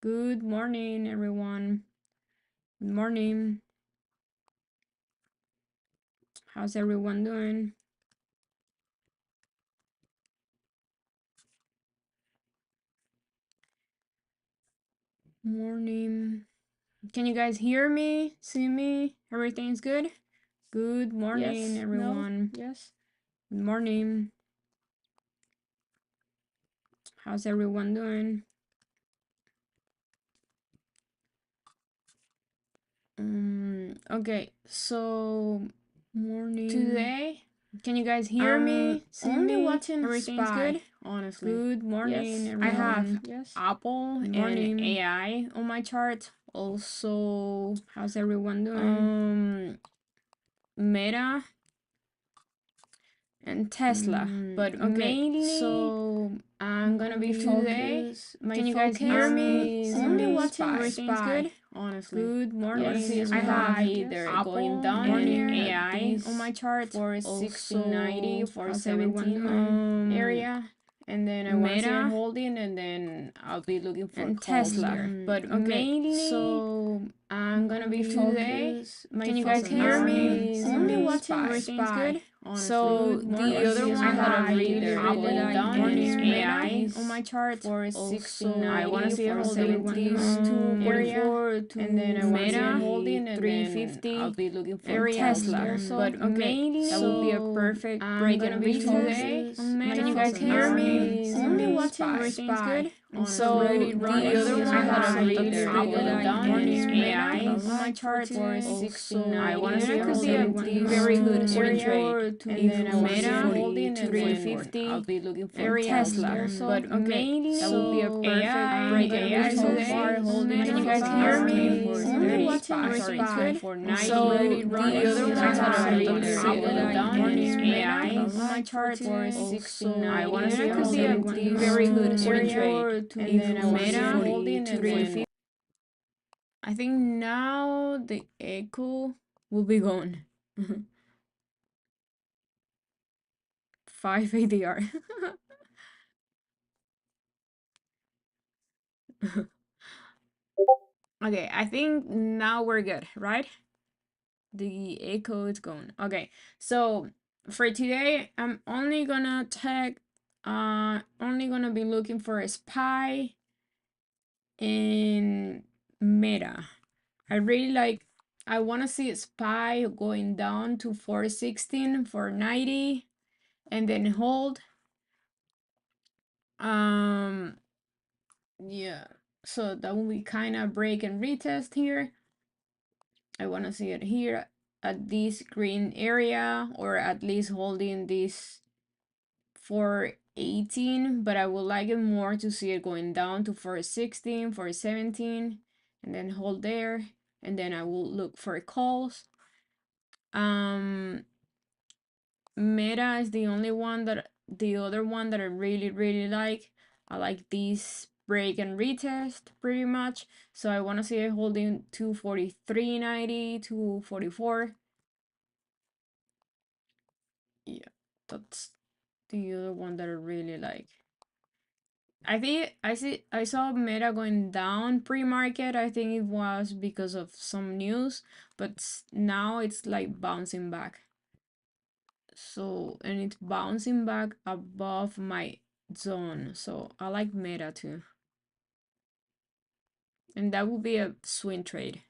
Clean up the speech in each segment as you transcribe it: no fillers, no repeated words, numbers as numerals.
Good morning, everyone. Good morning. How's everyone doing? Morning. Can you guys hear me? See me? Everything's good? Good morning, Yes, everyone. no, yes. Good morning. How's everyone doing? Okay, so Morning. today, can you guys hear me? See only me? watching Everything's Spy, good? honestly. Good morning, Yes, everyone. I have Yes. Apple Good and morning. AI on my chart. Also, How's everyone doing? Meta and Tesla. But Okay, mainly, so I'm gonna be today. my Can you guys hear focus me? is Only on watching Spy. Everything's good? Honestly. Good morning. I wanna see Yes, I have everyone. either Apple going down and in AI on my chart for 6090 Also, for how's everyone 17 doing? area, and then I want to see it Meta holding, and then I'll be looking for and calls Tesla. there. But Okay, mainly, so I'm gonna be today. my Can you guys focus hear me? is Only on watching Spy. Everything's good? Honestly. So Good the morning. other one I that I have really, either really going like down morning in Meta AI on my chart. for Also, 6090 I want to see it how's holding everyone these doing? two area, 44 to and then I want to see it Meta, holding, and then 350 I'll be looking for area Tesla. also. But Okay, mainly, that would be a so perfect I'm break gonna and be retest today. on Meta. Can you My guys hear me? focus Only on watching Spy. Everything's good? Honestly. So Already the running. other one I that have I either really, really going like down morning in Meta AI on my chart for today. 6090 I want to Meta see could be holding a very good swing trade, 44 to and then I want to see it Meta, holding, and then 350 I'll be looking for area Tesla. also. But Okay, mainly, that would be a so perfect break and AI retest so far on holding. Meta. Can You guys hear me? for Only 30 watching Everything's good? for 90. So Already the running. other one I that I had really, either really going like down morning in Meta AI on my chart for today. 6090 I want to see Meta could be a holding very good swing area trade, to and then I want to see it Meta, holding, and then 350. I think now the echo will be gone. 5 ADR. Okay, I think now we're good, right? The echo is gone. Okay, so for today, I'm only gonna only gonna be looking for a spy in Meta. I really like, I wanna see a spy going down to 416, 490, and then hold. Um, yeah, so that will be kind of break and retest here. I want to see it here at this green area, or at least holding this 418, but I would like it more to see it going down to 416, 417, and then hold there, and then I will look for calls. Meta is the only one that, the other one that I really, really like. I like this break and retest pretty much. So I want to see it holding 243.90, 244. Yeah, that's the other one that I really like. I saw Meta going down pre-market. I think it was because of some news, but now it's like bouncing back. So, and it's bouncing back above my zone. So I like Meta too. And that would be a swing trade.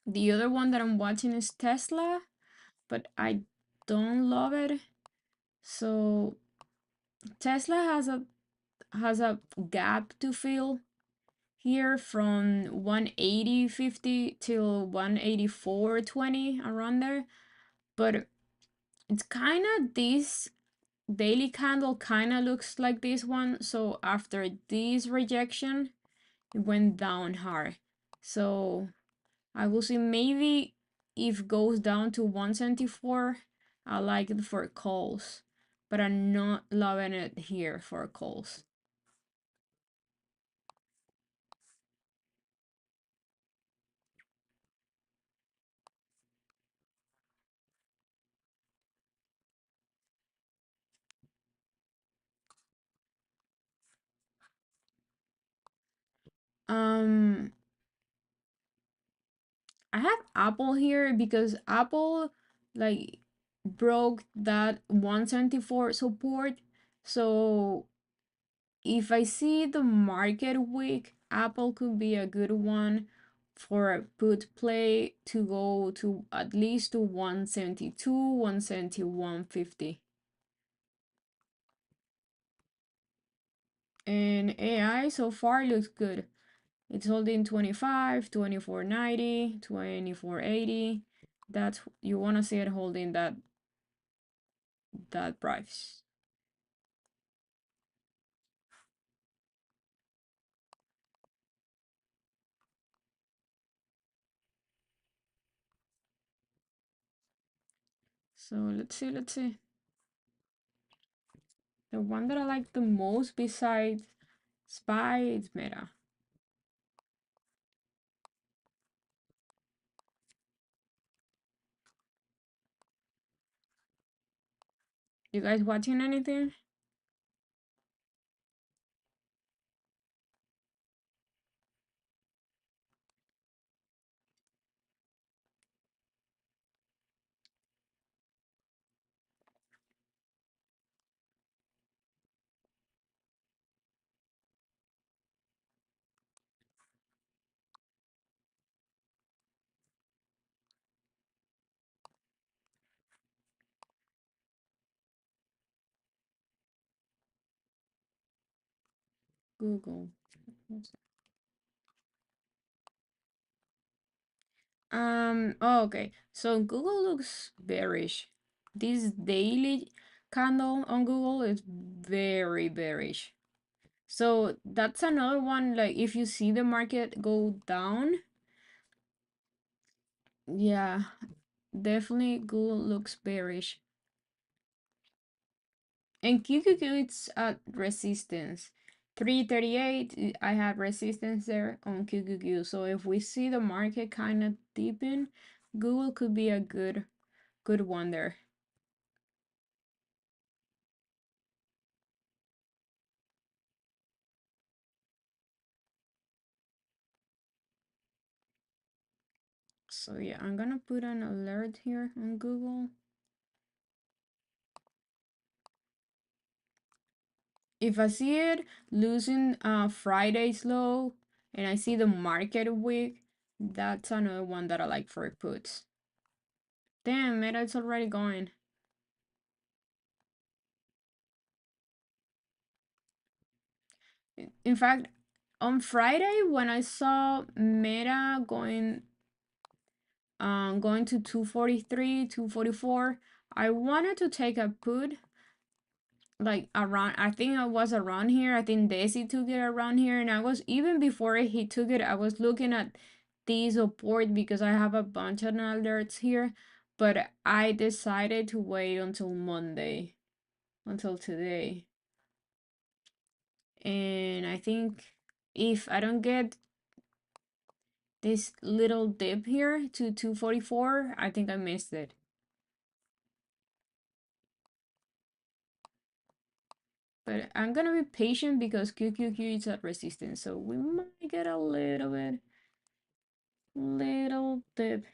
The other one that I'm watching is Tesla, but I don't love it. So Tesla has a gap to fill here from 180.50 till 184.20, around there. But it's kind of, this daily candle kind of looks like this one. So after this rejection, it went down hard. So I will see, maybe if goes down to 174, I like it for calls, but I'm not loving it here for calls. Um, I have Apple here because Apple like broke that 174 support. So if I see the market weak, Apple could be a good one for a put play to go to at least to 172, 150. And AI so far looks good. It's holding 25, 24.90, 24.80. That's you want to see it holding that price. So let's see. The one that I like the most besides Spy is Meta. You guys watching anything? Google. Oh, okay. So Google looks bearish. This daily candle on Google is very bearish. So that's another one, like if you see the market go down, yeah, definitely Google looks bearish. And QQQ it's at resistance. 338, I have resistance there on QQQ. So if we see the market kind of deepen, Google could be a good one there. So yeah, I'm gonna put an alert here on Google. If I see it losing Friday's low and I see the market weak, that's another one that I like for puts. Damn, Meta, it's already going. In fact, on Friday when I saw Meta going to 243, 244, I wanted to take a put like around, I think I was around here. I think Desi took it around here, and I was even before he took it, I was looking at the support because I have a bunch of alerts here, but I decided to wait until Monday, until today. And I think if I don't get this little dip here to 244, I think I missed it. But I'm gonna be patient because QQQ is at resistance, so we might get a little dip.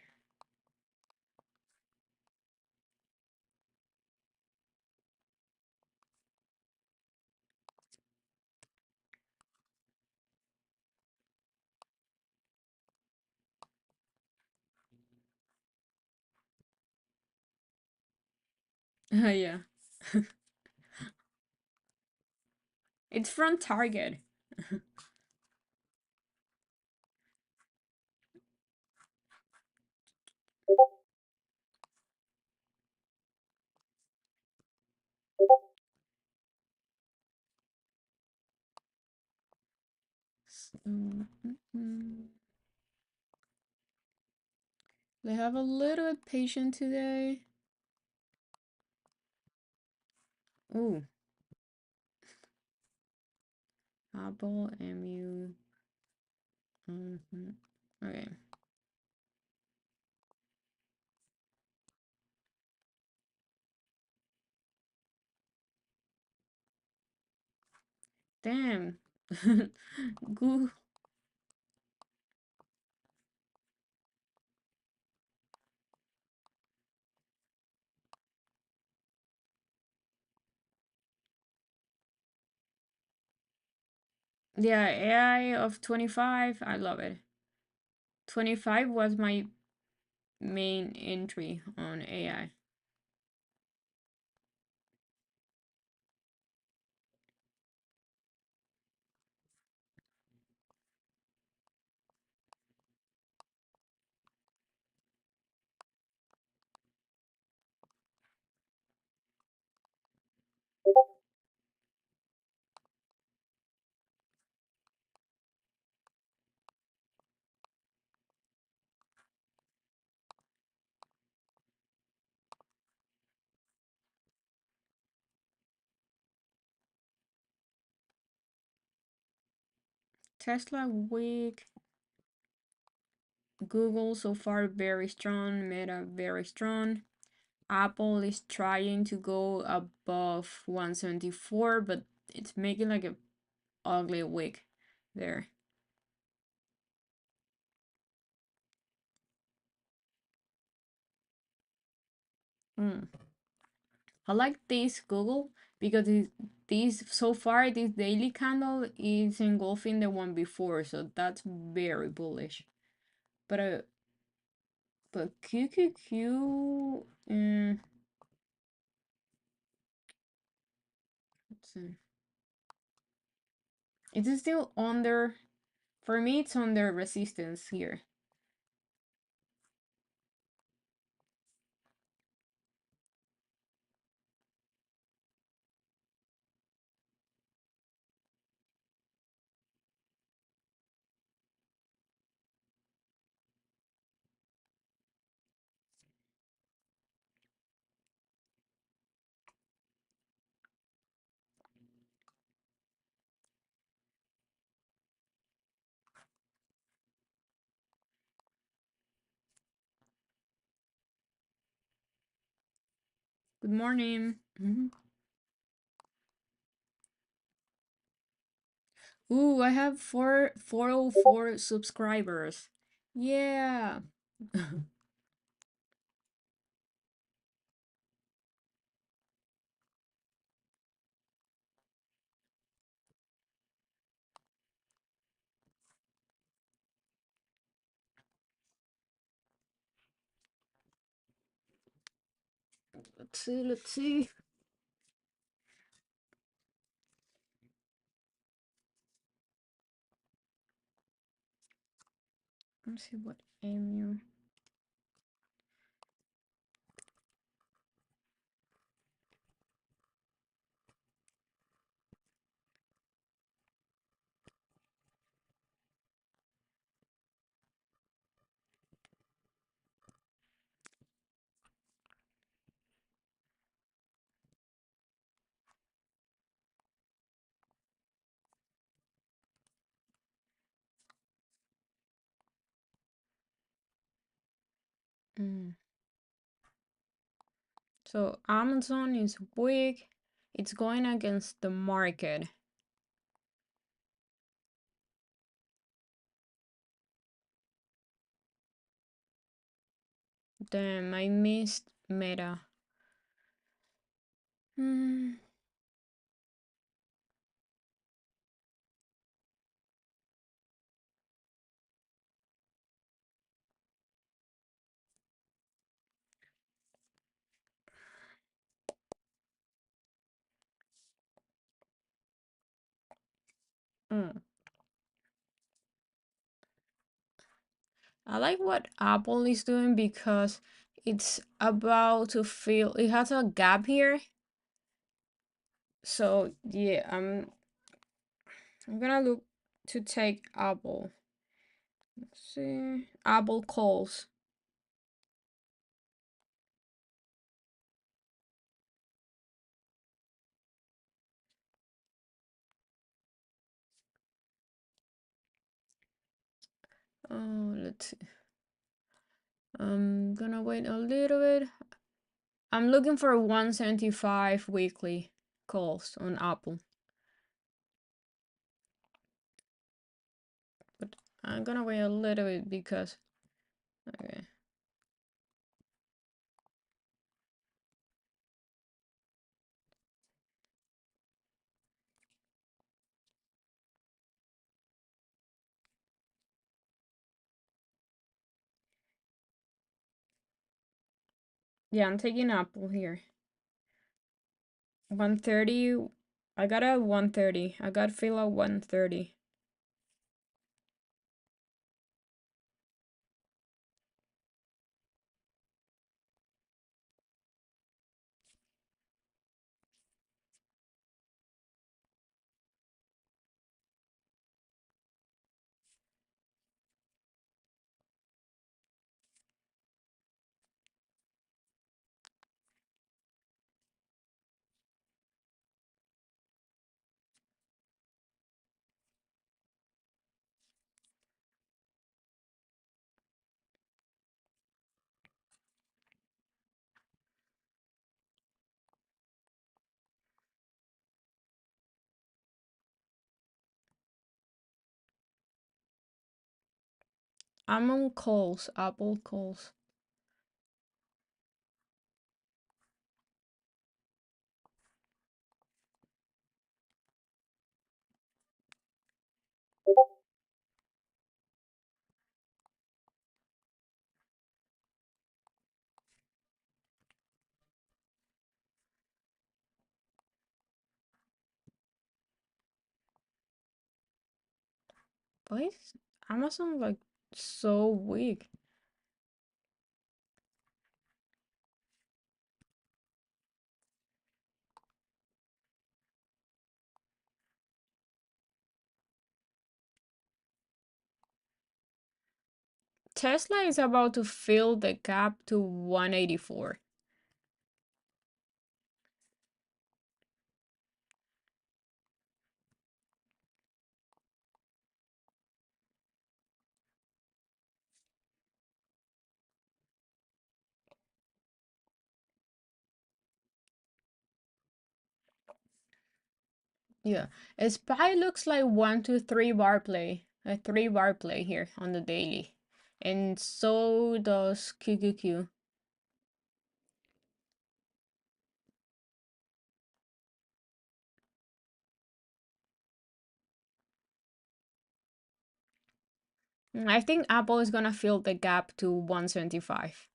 Yeah, it's from Target. So, they have a little bit patient today. Ooh, Apple MU. Okay. Damn. Google. Yeah, AI of 25, I love it. 25 was my main entry on AI. Tesla weak. Google so far very strong. Meta very strong. Apple is trying to go above 174, but it's making like a ugly wick there. Mm. I like this Google because this so far this daily candle is engulfing the one before, so that's very bullish. But QQQ, let's see. It's still under. For me, it's under resistance here. Good morning. Ooh, I have 404 subscribers. Yeah. Let's see, let's see. Let's see what Emu. Mm. So Amazon is weak. It's going against the market. Damn, I missed Meta. Mm. Mm. I like what Apple is doing because it's about to fill. It has a gap here. So yeah, I'm gonna look to take Apple. Let's see. Apple calls. Oh, let's see. I'm gonna wait a little bit. I'm looking for 175 weekly calls on Apple. But I'm gonna wait a little bit because okay. Yeah, I'm taking apple here. 130. I got a 130. I got fill at 130. I'm on Coles, Apple Coles. Why is Amazon like so weak? Tesla is about to fill the gap to 184. Yeah, SPY looks like 1 to 3 bar play, a 3 bar play here on the daily, and so does QQQ. I think Apple is gonna fill the gap to 175.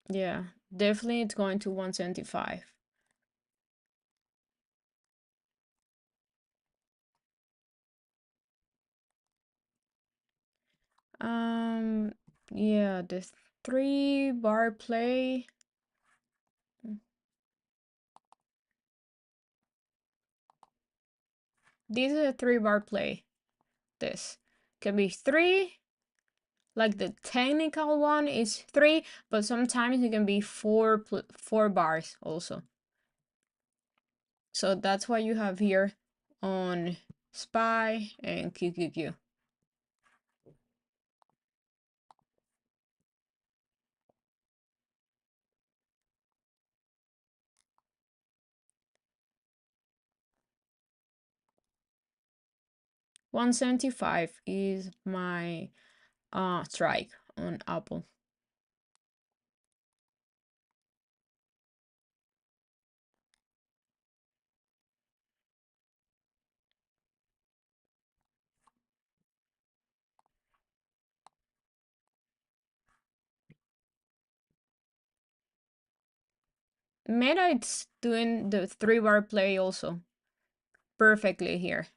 Yeah, definitely it's going to 175. Um, yeah, the 3 bar play. This is a 3 bar play. This can be 3, like the technical one is 3, but sometimes it can be 4 bars also. So that's what you have here on SPY and QQQ. $175 is my strike on Apple. Meta it's doing the 3 bar play also perfectly here.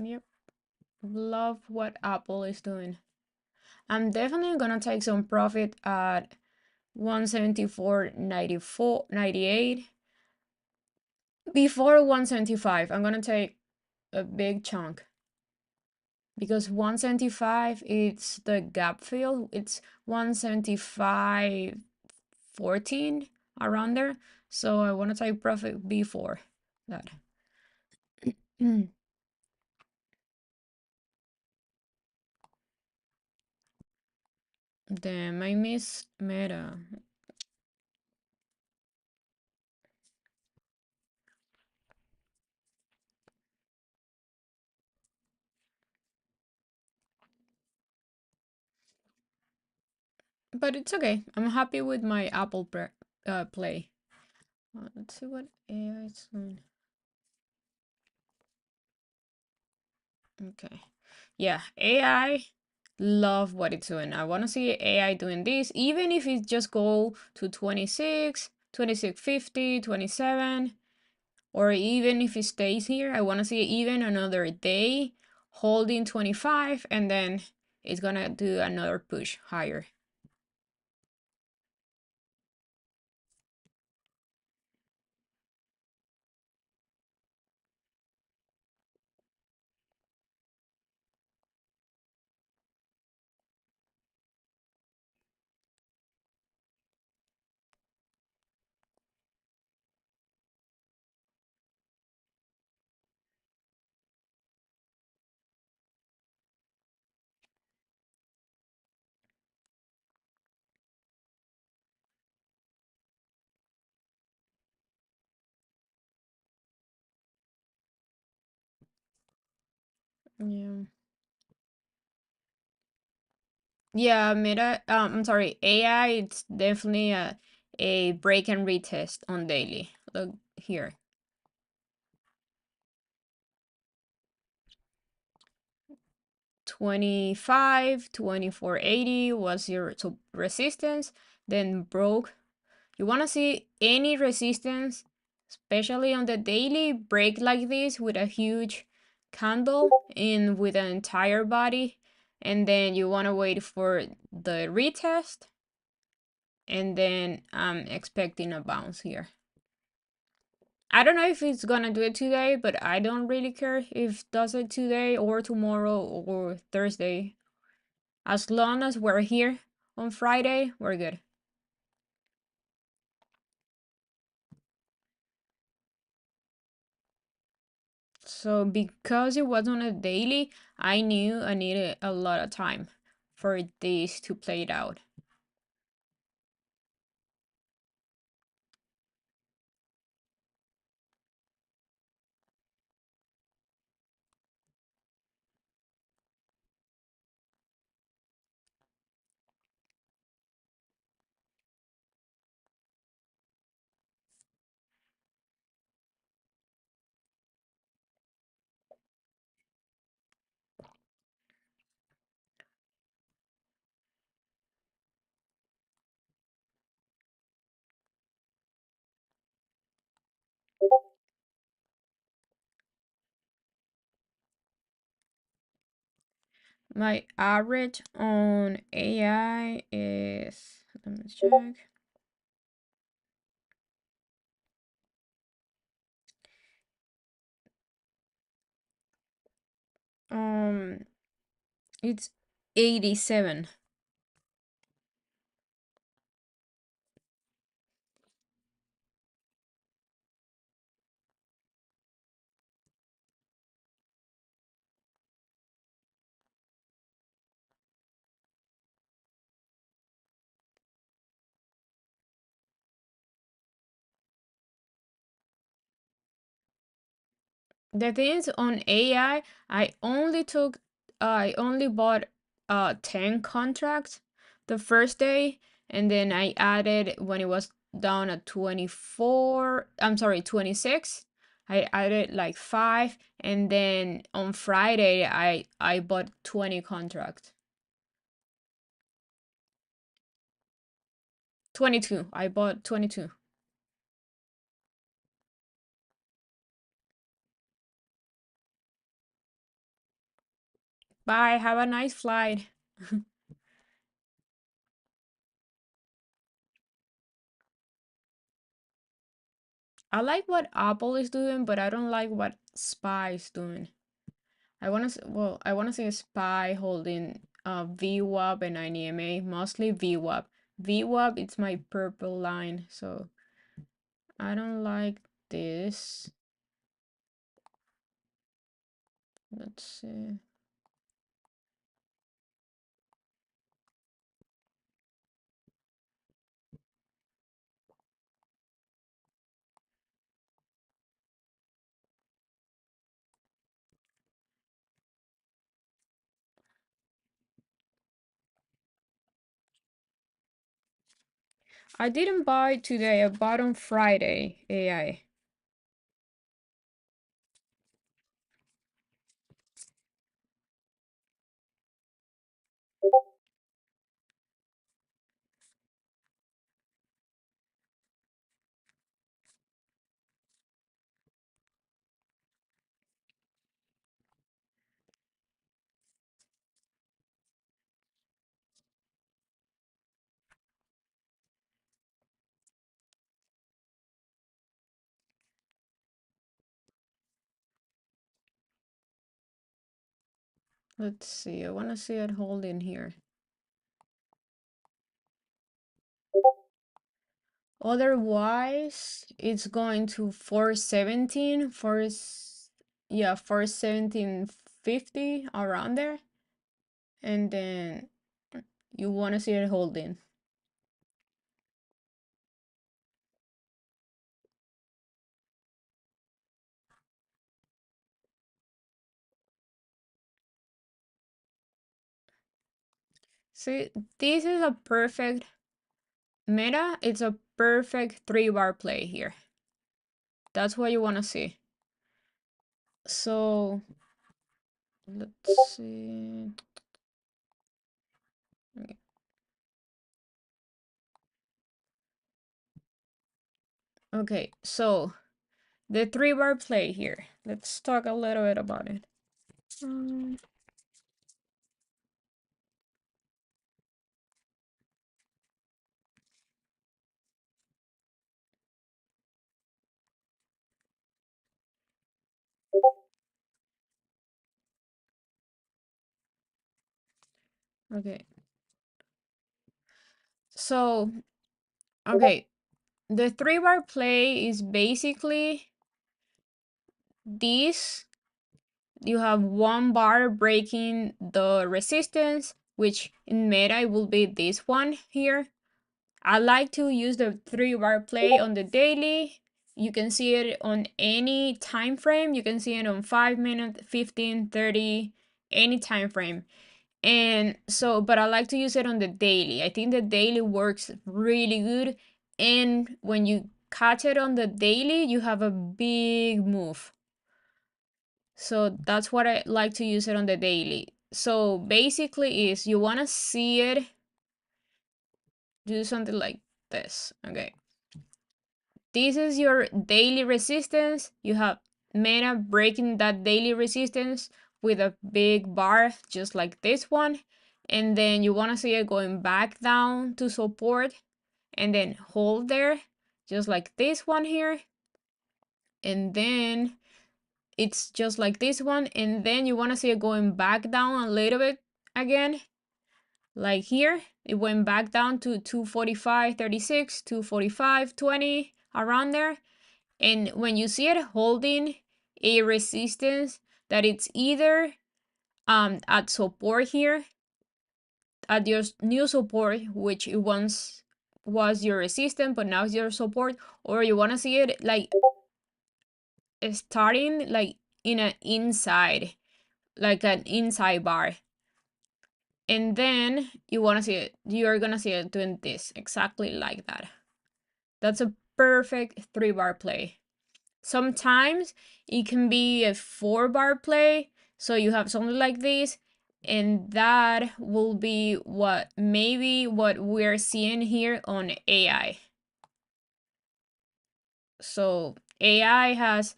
Yep. Love what Apple is doing. I'm definitely gonna take some profit at 174.98. Before 175, I'm gonna take a big chunk because 175 it's the gap fill. It's 175.14 around there. So I wanna take profit before that. Damn, I missed Meta. But it's okay. I'm happy with my Apple Play. Let's see what AI is doing. Okay. Yeah, AI, love what it's doing. I want to see AI doing this, even if it just go to 26, 26.50, 27, or even if it stays here, I want to see even another day holding 25, and then it's gonna do another push higher. Yeah. Yeah, Meta, I'm sorry, AI, it's definitely a break and retest on daily. Look here. 25, 2480 was your resistance, then broke. You want to see any resistance, especially on the daily, break like this with a huge candle in with an entire body, and then you want to wait for the retest, and then I'm expecting a bounce here. I don't know if it's gonna do it today, but I don't really care if it does it today or tomorrow or Thursday. As long as we're here on Friday, we're good. So because it was on a daily, I knew I needed a lot of time for this to play it out. My average on AI is, let me check. Um, it's 87. The things on AI, I only bought 10 contracts the first day, and then I added when it was down at 24, I'm sorry, 26. I added like 5, and then on Friday I bought 20 contracts. 22. I bought 22. Bye. Have a nice flight. I like what Apple is doing, but I don't like what Spy is doing. I want to see a Spy holding VWAP and INEMA, mostly VWAP. VWAP, it's my purple line, so I don't like this. Let's see. I didn't buy today, I bought on Friday, AI. Let's see, I want to see it holding here. Otherwise, it's going to 417, yeah, 417.50 around there. And then you want to see it holding. See, this is a perfect meta. It's a perfect 3-bar play here. That's what you want to see. So let's see. Okay, so the 3-bar play here. Let's talk a little bit about it. Okay, so okay, the 3-bar play is basically this. You have 1 bar breaking the resistance, which in meta it will be this one here. I like to use the 3-bar play on the daily. You can see it on any time frame. You can see it on 5 minutes, 15, 30, any time frame. And so, but I like to use it on the daily. I think the daily works really good. And when you catch it on the daily, you have a big move. So that's what I like to use it on the daily. So basically is you want to see it do something like this. Okay. This is your daily resistance. You have meta breaking that daily resistance with a big bar just like this one. And then you want to see it going back down to support and then hold there just like this one here. And then it's just like this one. And then you want to see it going back down a little bit again. Like here, it went back down to 245.36, 245.20, around there. And when you see it holding a resistance that it's either at support here, at your new support, which it once was your resistance, but now it's your support, or you want to see it like starting like in an inside, like an inside bar. And then you want to see it, you're gonna see it doing this, exactly like that. That's a perfect 3-bar play. Sometimes it can be a 4-bar play, so you have something like this, and that will be what maybe what we're seeing here on AI. So AI has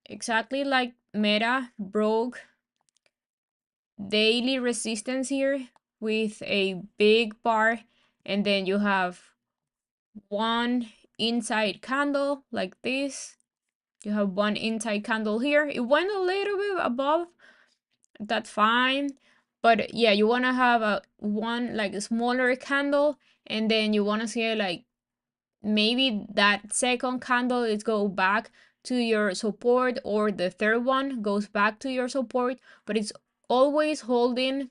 exactly like Meta broke daily resistance here with a big bar, and then you have one inside candle like this. You have one inside candle here. It went a little bit above, that's fine. But yeah, you want to have a one like a smaller candle, and then you want to see it like maybe that second candle is go back to your support, or the third one goes back to your support, but it's always holding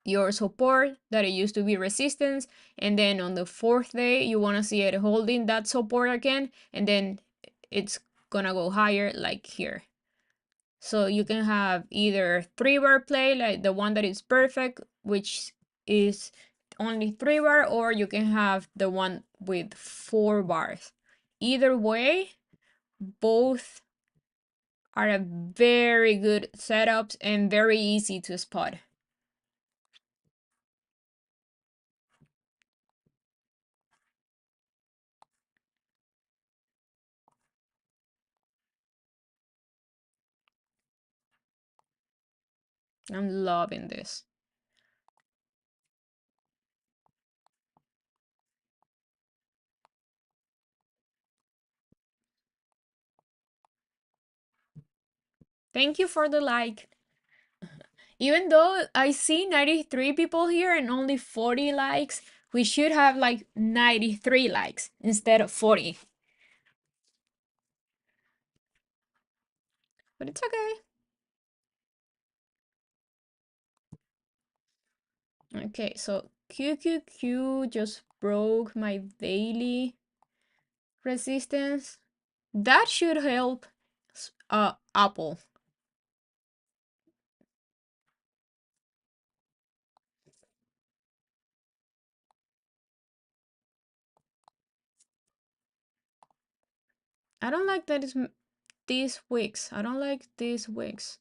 your support that it used to be resistance. And then on the fourth day you want to see it holding that support again, and then it's gonna go higher like here. So you can have either 3-bar play like the one that is perfect, which is only 3-bar, or you can have the one with 4 bars. Either way, both are a very good setups and very easy to spot. I'm loving this. Thank you for the like. Even though I see 93 people here and only 40 likes, we should have like 93 likes instead of 40. But it's okay. Okay, so QQQ just broke my daily resistance. That should help Apple. I don't like that it's these wicks. I don't like these wicks.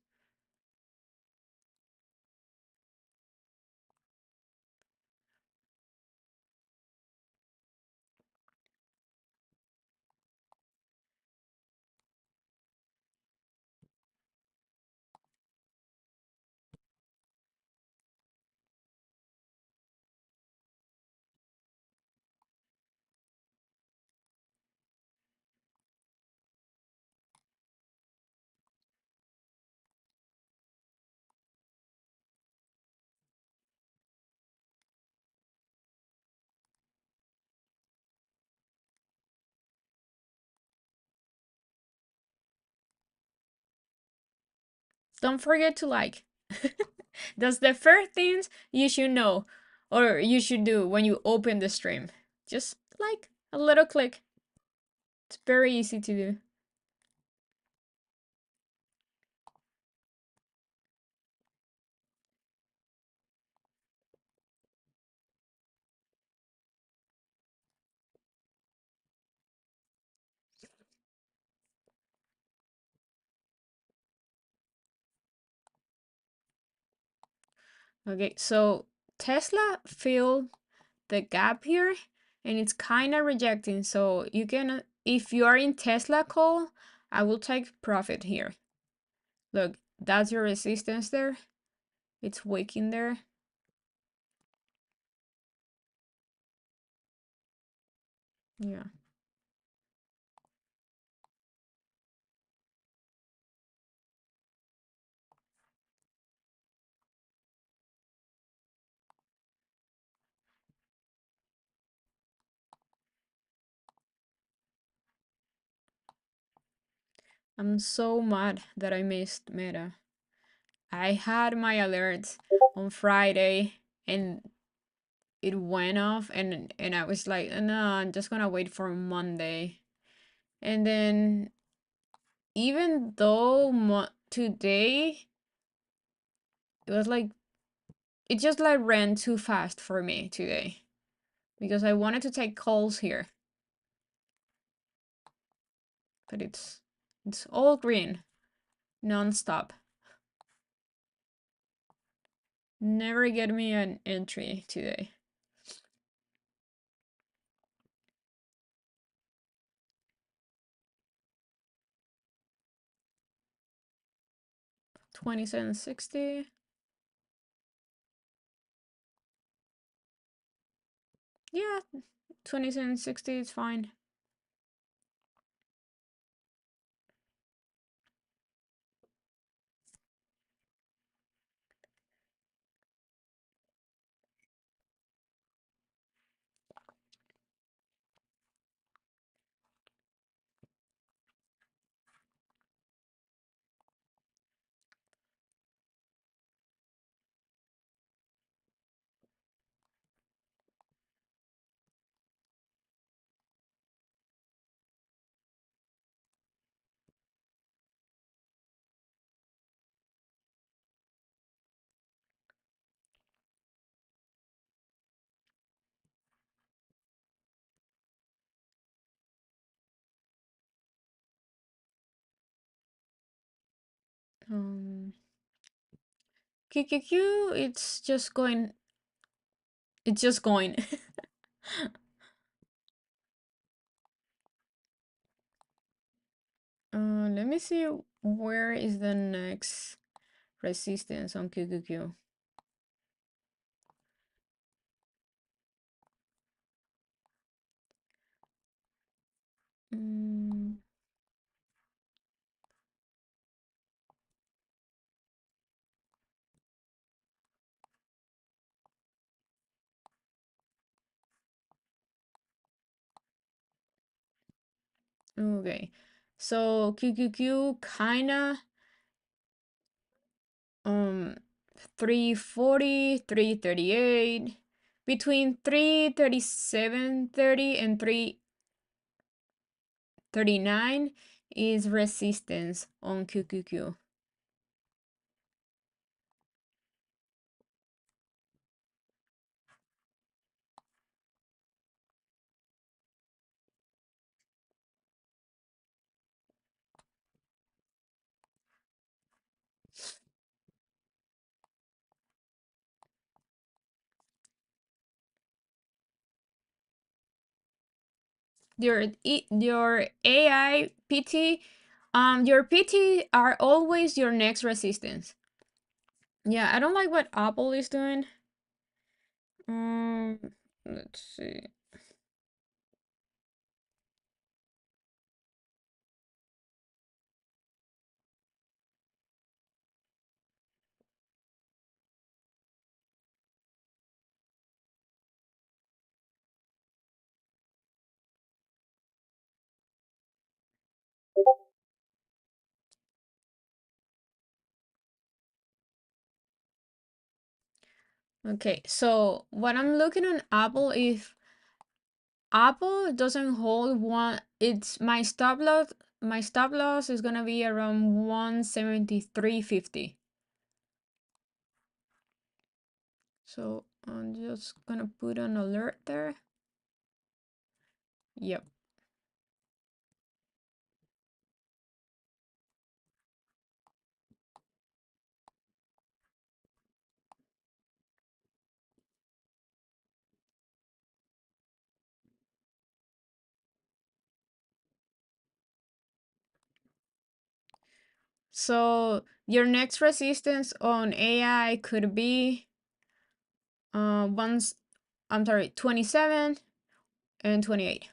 Don't forget to like. That's the first things you should know, or you should do when you open the stream. Just like a little click. It's very easy to do. Okay, so Tesla filled the gap here, and it's kind of rejecting. So you can, if you are in Tesla call, I will take profit here. Look, that's your resistance there. It's waking there. Yeah. I'm so mad that I missed Meta. I had my alerts on Friday and it went off, and I was like, no, I'm just gonna wait for Monday. And then even though today it was like it just like ran too fast for me today because I wanted to take calls here. But it's all green non-stop. Never get me an entry today. $27.60. Yeah, 20 and 60 is fine. Um, QQQ, it's just going. Let me see where is the next resistance on QQQ. Mm, okay, so QQQ kinda um 340, 338, between 337.30 and 339 is resistance on QQQ. Your AI PT, your PT are always your next resistance. Yeah, I don't like what Apple is doing. Um, let's see. Okay, so what I'm looking on Apple, if Apple doesn't hold one, it's my stop loss is gonna be around 173.50. So I'm just gonna put an alert there. Yep. So your next resistance on AI could be once I'm sorry, 27 and 28.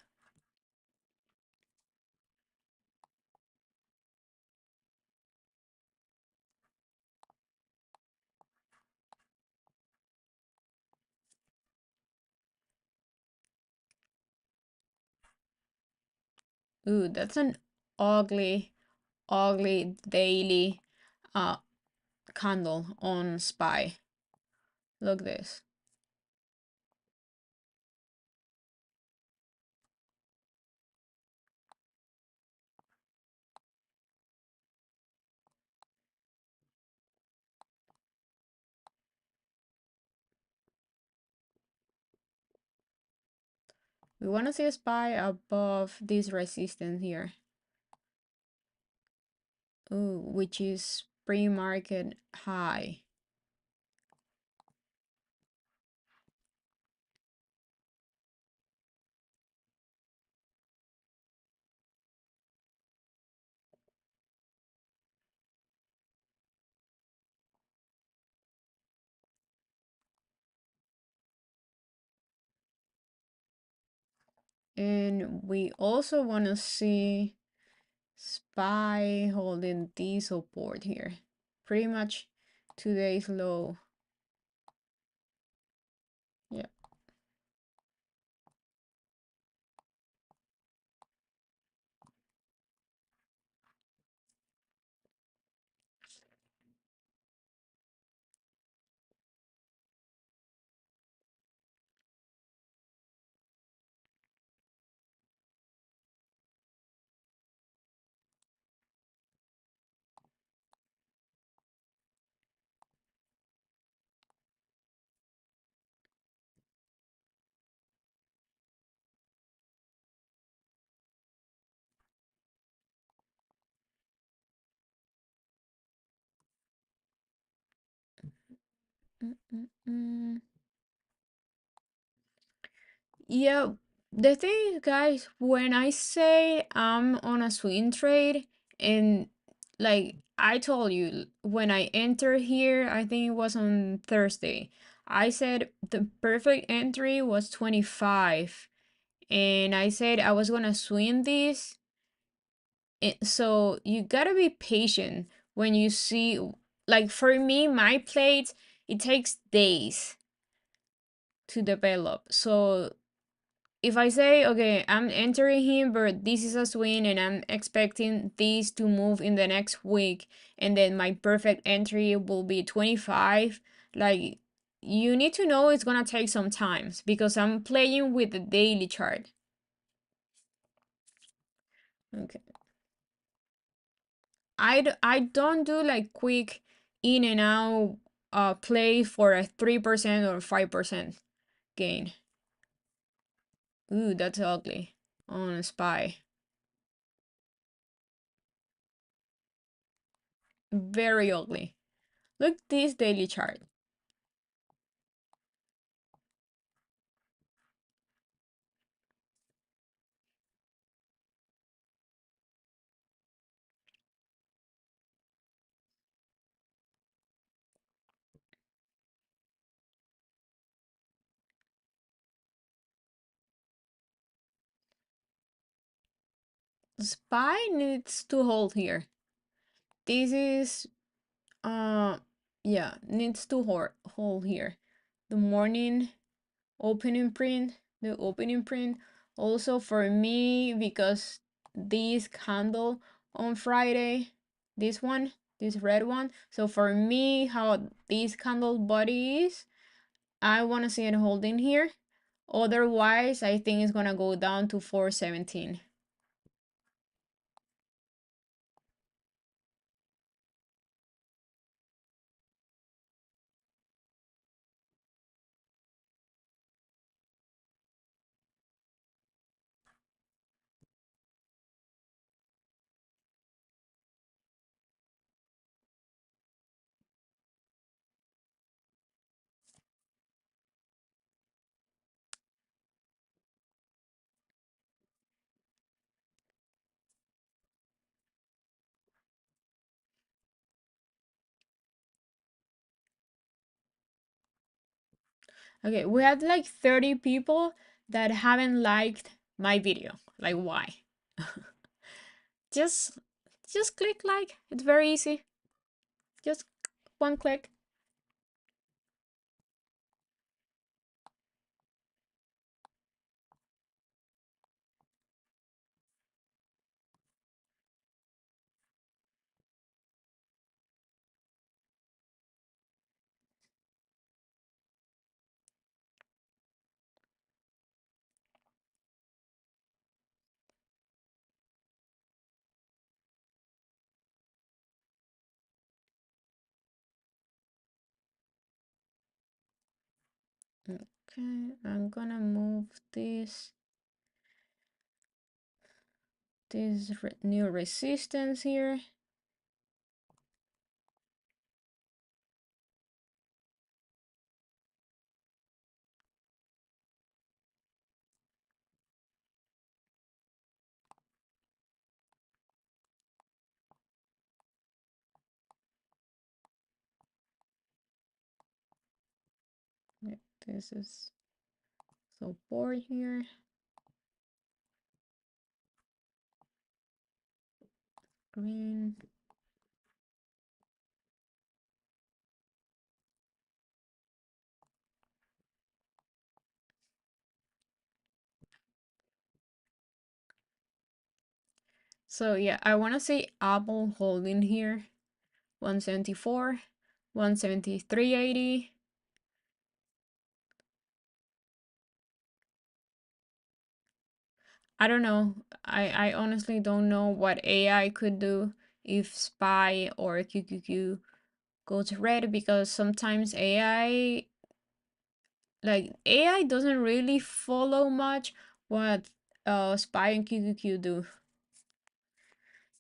Ooh, that's an ugly, ugly daily uh candle on SPY. Look this. We want to see a SPY above this resistance here. Ooh, which is pre-market high. And we also want to see SPY holding this support here. Pretty much today's low. Yeah. Mm, mm, mm. Yeah, the thing is, guys, when I say I'm on a swing trade, and like I told you, when I entered here, I think it was on Thursday, I said the perfect entry was 25, and I said I was gonna swing this. So you gotta be patient when you see, like for me, my plates, it takes days to develop. So if I say, okay, I'm entering him, but this is a swing and I'm expecting this to move in the next week, and then my perfect entry will be 25, like you need to know it's gonna take some time because I'm playing with the daily chart. Okay. I don't do like quick in and out play for a 3% or 5% gain. Ooh, that's ugly on a SPY. Very ugly. Look this daily chart. SPY needs to hold here. This is yeah, needs to hold here. The morning opening print, the opening print. Also for me, because this candle on Friday, this one, this red one. So for me, how this candle body is, I want to see it holding here. Otherwise, I think it's gonna go down to 417. Okay, we had like 30 people that haven't liked my video. Like why? just just click like. It's very easy. Just one click. Okay, I'm gonna move this new resistance here. Yeah, this is support here. green. So yeah, I want to see Apple holding here. 174, 173.80. I don't know. I honestly don't know what AI could do if SPY or QQQ goes red, because sometimes AI doesn't really follow much what SPY and QQQ do.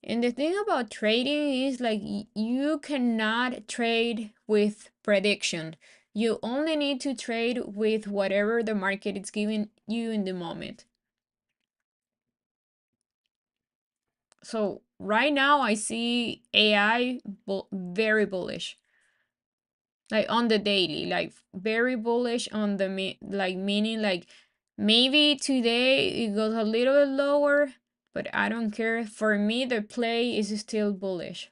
And the thing about trading is like you cannot trade with prediction. You only need to trade with whatever the market is giving you in the moment. So right now I see AI very bullish. Like on the daily, like very bullish on the like meaning like maybe today it goes a little bit lower, but I don't care. For me, the play is still bullish.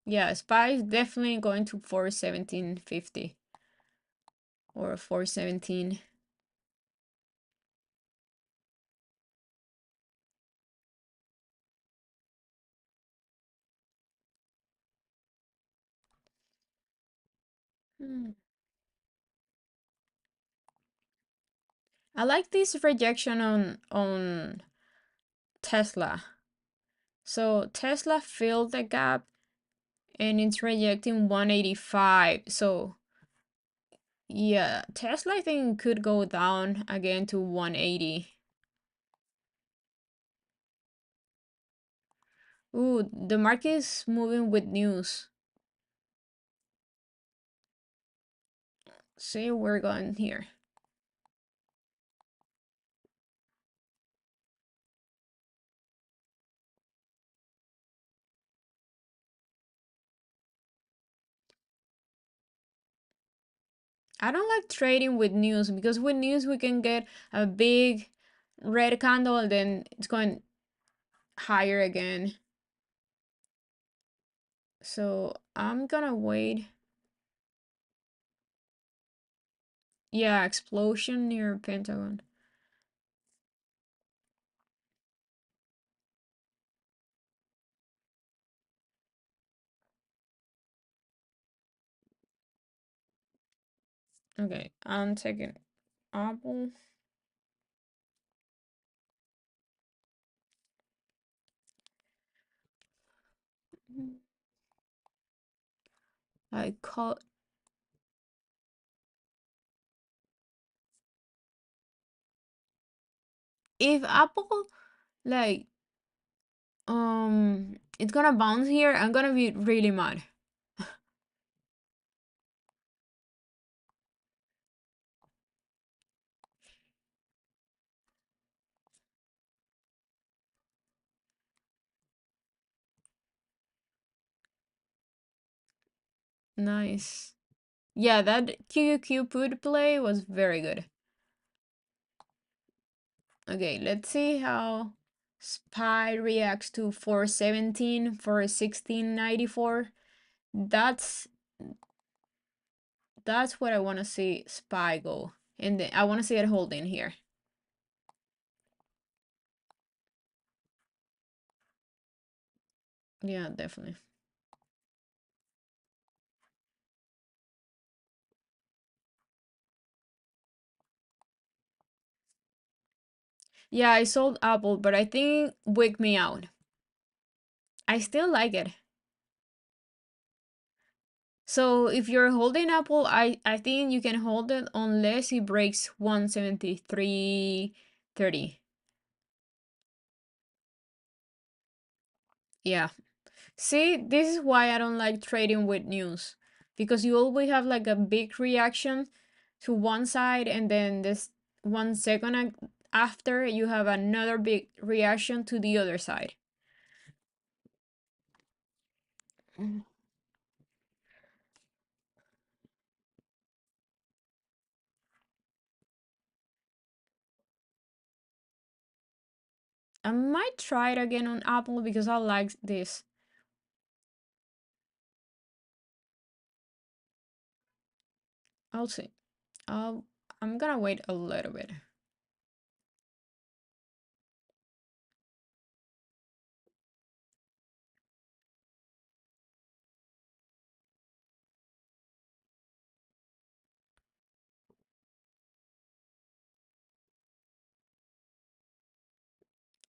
Yeah, SPY is definitely going to 417.50 or 417. Hmm. I like this rejection on Tesla. So Tesla filled the gap and it's rejecting 185. So yeah, Tesla I think could go down again to 180. Ooh, the market is moving with news. See, we're going here. I don't like trading with news because with news we can get a big red candle and then it's going higher again. So I'm gonna wait. Yeah, explosion near Pentagon. Okay, I'm taking Apple. I call if Apple like it's gonna bounce here, I'm gonna be really mad. Nice. Yeah, that QQQ put play was very good. Okay, let's see how SPY reacts to 417 for 1694. That's that's what I want to see SPY go. And I want to see it holding here. Yeah, definitely. Yeah, I sold Apple, but I think wig me out. I still like it. So if you're holding Apple, I think you can hold it unless it breaks 173.30. Yeah. See, this is why I don't like trading with news. Because you always have like a big reaction to one side and then this 1 second after you have another big reaction to the other side. I might try it again on Apple because I like this. I'll see. I'm gonna wait a little bit.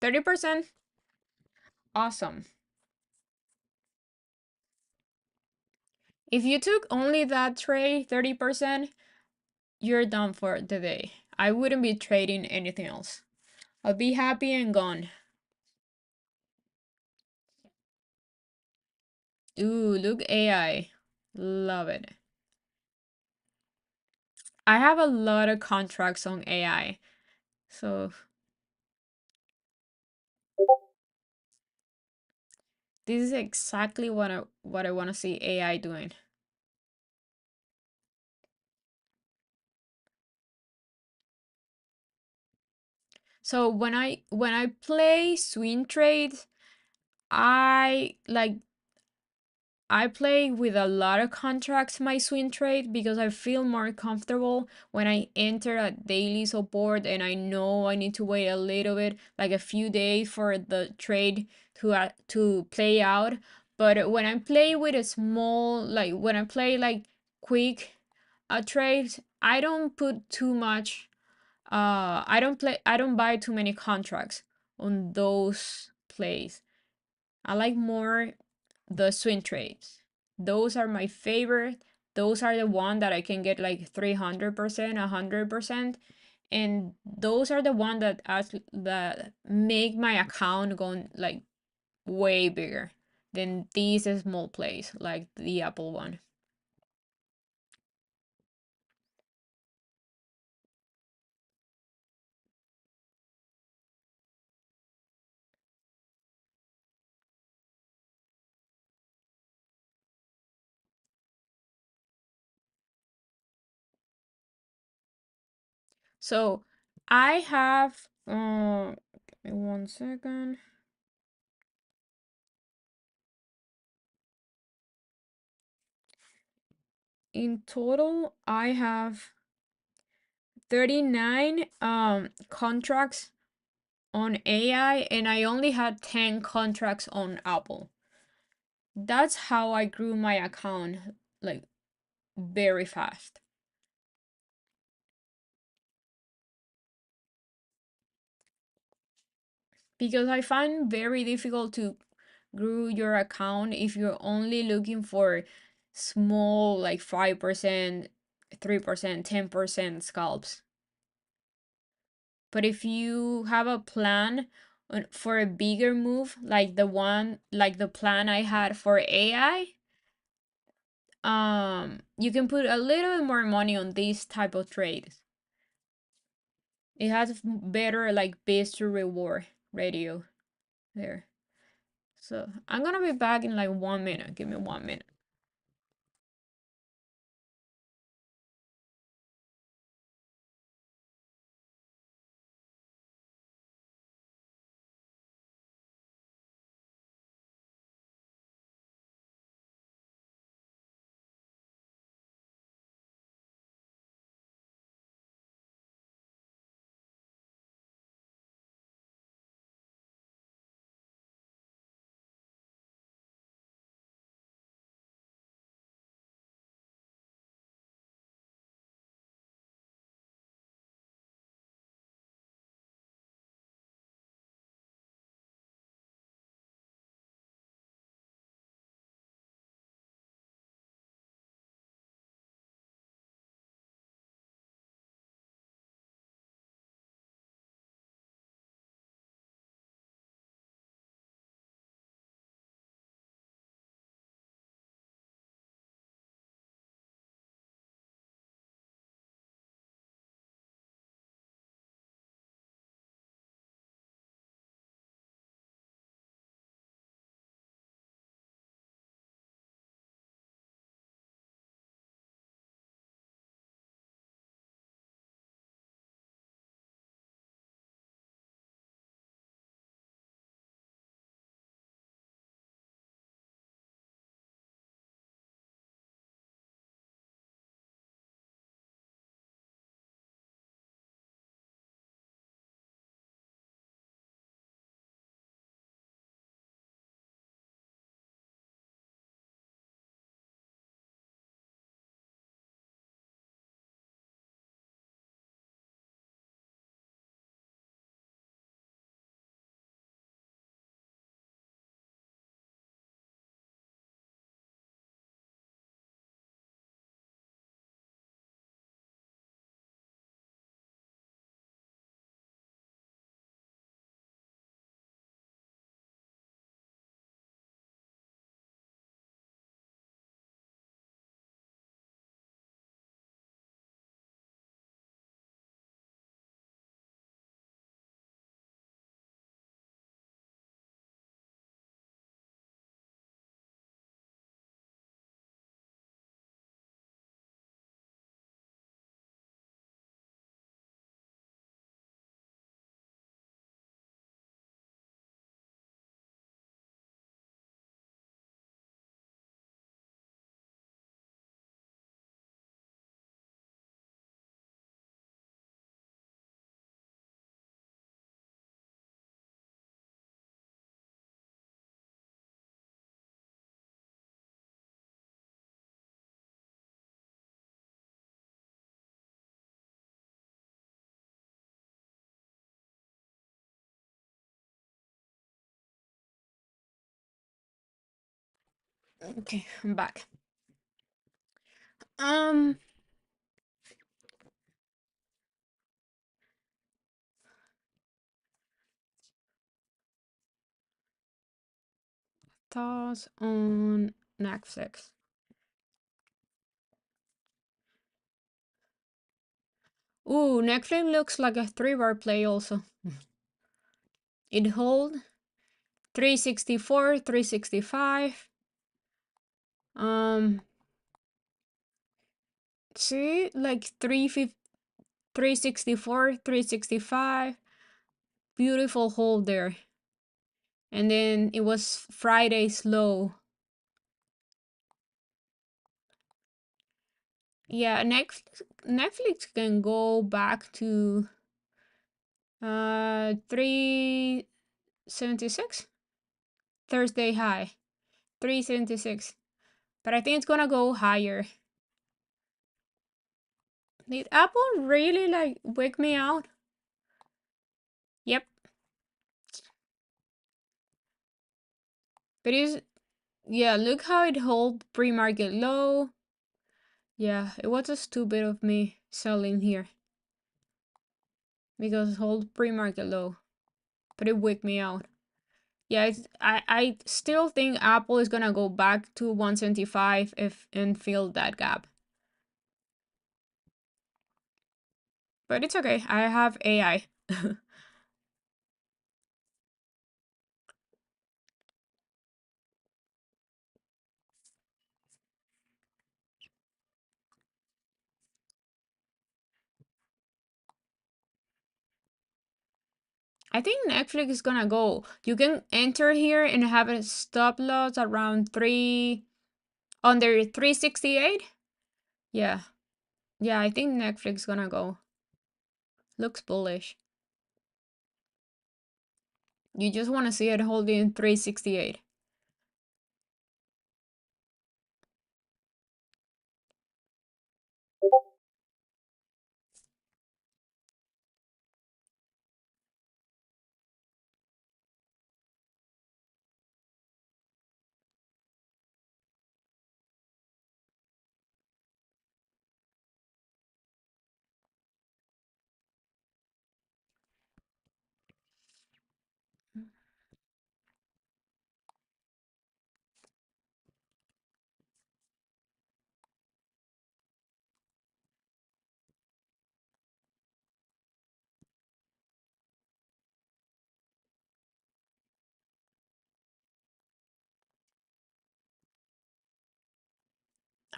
30%? Awesome. If you took only that trade, 30%, you're done for the day. I wouldn't be trading anything else. I'll be happy and gone. Ooh, look AI. Love it. I have a lot of contracts on AI. So this is exactly what I want to see AI doing. So when I play swing trades, I like I play with a lot of contracts my swing trade because I feel more comfortable when I enter a daily support and I know I need to wait a little bit, like a few days for the trade to play out. But when I play with a small, like when I play like quick trades, I don't put too much. I don't buy too many contracts on those plays. I like more the swing trades. Those are my favorite. Those are the one that I can get like 300%, 100%, and those are the one that make my account go like way bigger than these small plays like the Apple one. So I have give me 1 second. In total, I have 39 contracts on AI and I only had 10 contracts on Apple. That's how I grew my account like very fast. Because I find very difficult to grow your account if you're only looking for small like 5%, 3%, 10% scalps. But if you have a plan for a bigger move, like the plan I had for AI, you can put a little bit more money on these type of trades. It has better like base to reward ratio there. So I'm gonna be back in like 1 minute. Give me 1 minute. Okay, I'm back. Um, thoughts on Netflix. Ooh, Netflix looks like a 3-bar play also. It hold 364, 365. See, like 364, 365. Beautiful hold there. And then it was Friday slow. Yeah, Netflix can go back to 376 Thursday high, 376. But I think it's gonna go higher. Did Apple really like wake me out? Yep. But it's, yeah, look how it hold pre-market low. Yeah, it was just stupid of me selling here because it hold pre-market low, but it waked me out. Yeah, I still think Apple is gonna go back to 175 if and fill that gap. But it's okay. I have AI. I think Netflix is gonna go. You can enter here and have a stop loss around 3 under 368. Yeah. Yeah, I think Netflix gonna go. Looks bullish. You just want to see it holding 368.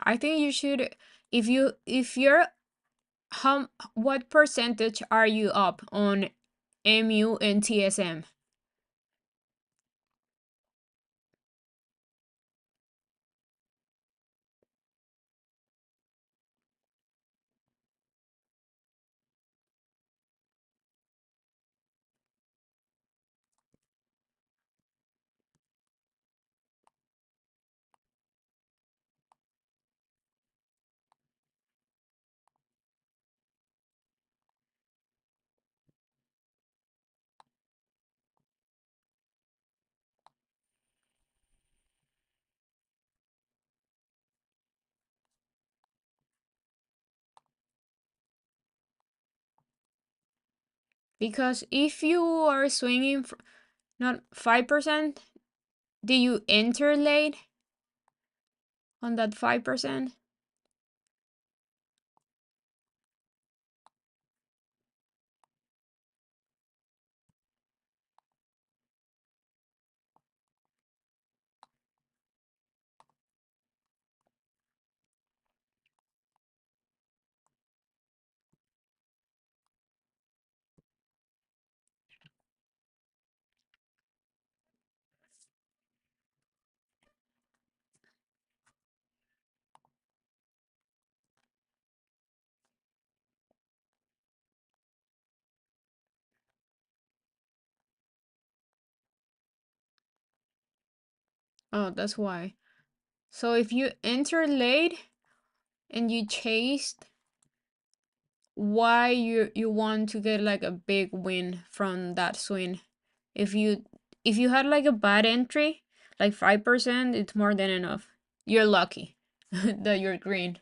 I think you should, if you're, how, what percentage are you up on MU and TSM? Because if you are swinging not 5%, do you enter late on that 5%? Oh, that's why. So if you enter late and you chased, why you want to get like a big win from that swing? If you had like a bad entry, like 5%, it's more than enough. you're lucky that you're green.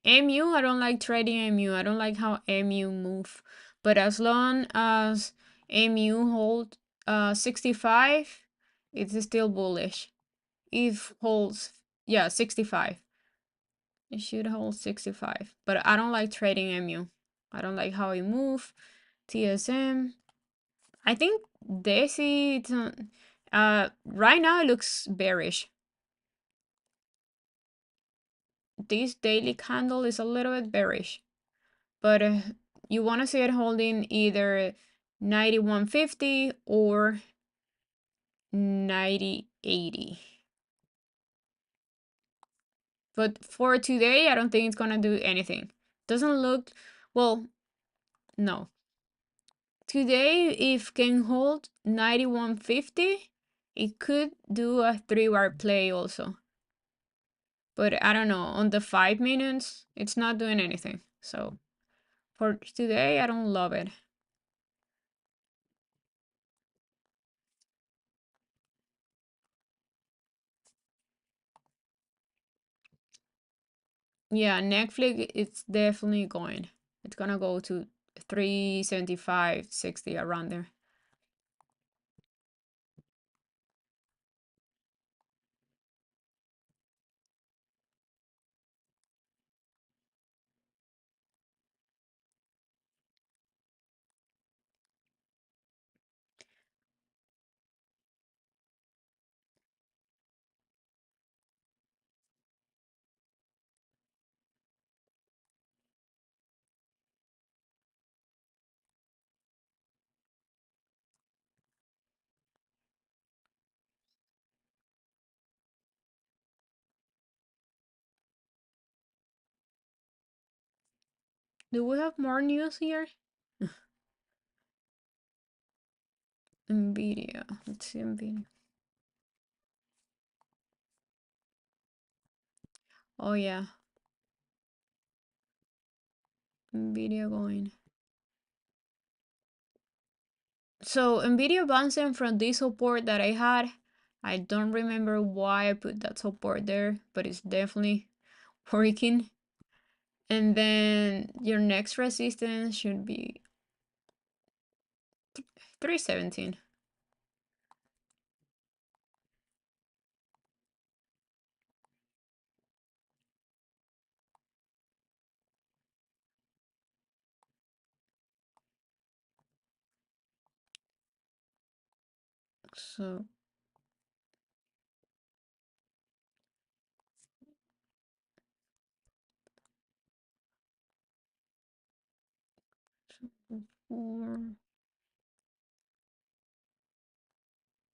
MU, I don't like trading MU. I don't like how MU move. But as long as MU hold 65, it's still bullish. If holds, yeah, 65. It should hold 65. But I don't like trading MU. I don't like how it move. TSM. I think Desi, right now it looks bearish. This daily candle is a little bit bearish. But you want to see it holding either 91.50 or 90.80. But for today, I don't think it's gonna do anything. Doesn't look, well, no. Today, if can hold 91.50, it could do a 3-bar play also. But I don't know, on the 5 minutes, it's not doing anything. So for today, I don't love it. Yeah, Netflix, it's definitely going. It's gonna go to 375, 60 around there. Do we have more news here? Nvidia. Let's see Nvidia. Oh yeah, Nvidia going. So Nvidia bouncing from this support that I had. I don't remember why I put that support there, but it's definitely working. And then your next resistance should be 317. So for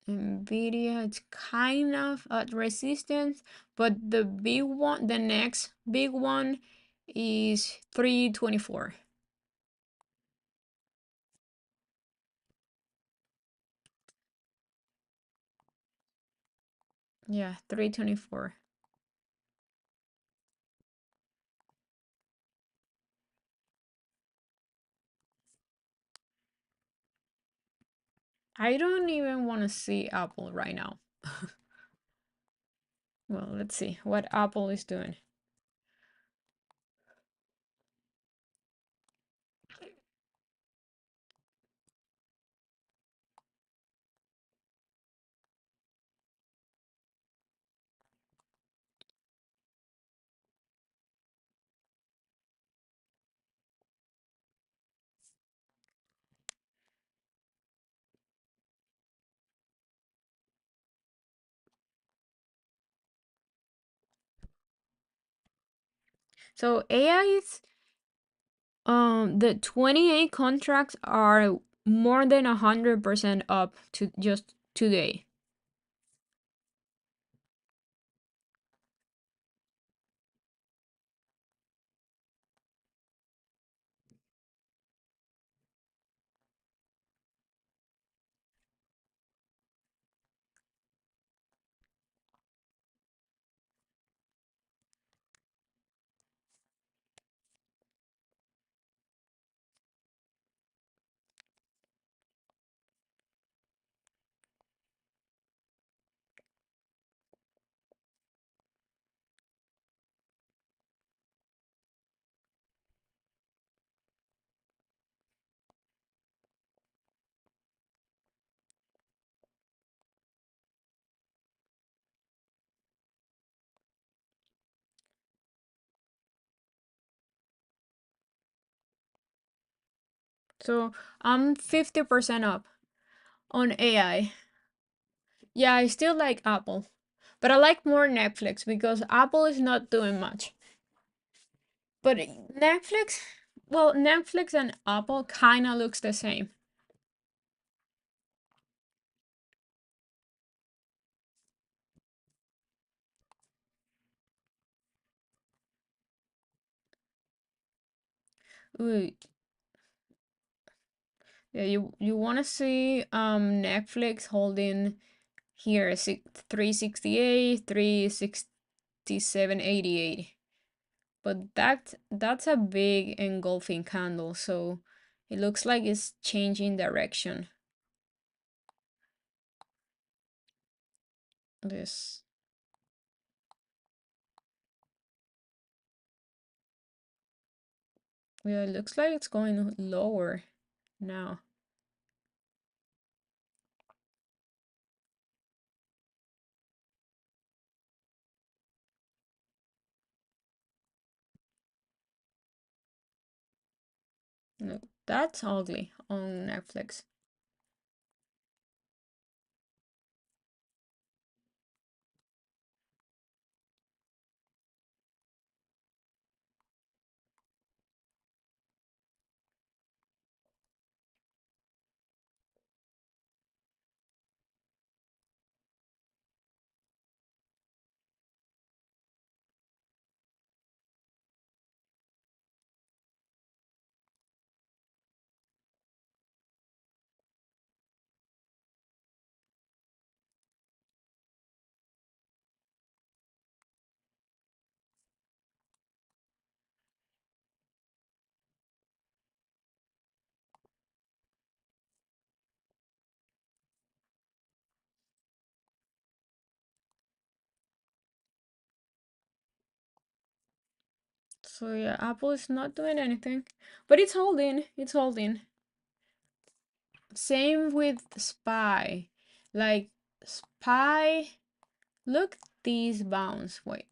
Nvidia, it's kind of at resistance, but the big one, the next big one is 324. Yeah, 324. I don't even want to see Apple right now. Well, let's see what Apple is doing. So AI is the 28 contracts are more than 100% up to just today. So I'm 50% up on AI. Yeah, I still like Apple, but I like more Netflix because Apple is not doing much. But Netflix, well, Netflix and Apple kind of looks the same. Ooh, yeah, you want to see Netflix holding here 368, 367.88. But that's a big engulfing candle, so it looks like it's changing direction. This, yeah, it looks like it's going lower now. Look, that's ugly on Netflix. So yeah, Apple is not doing anything, but it's holding. It's holding. Same with Spy. Like Spy, look these bounds. Wait.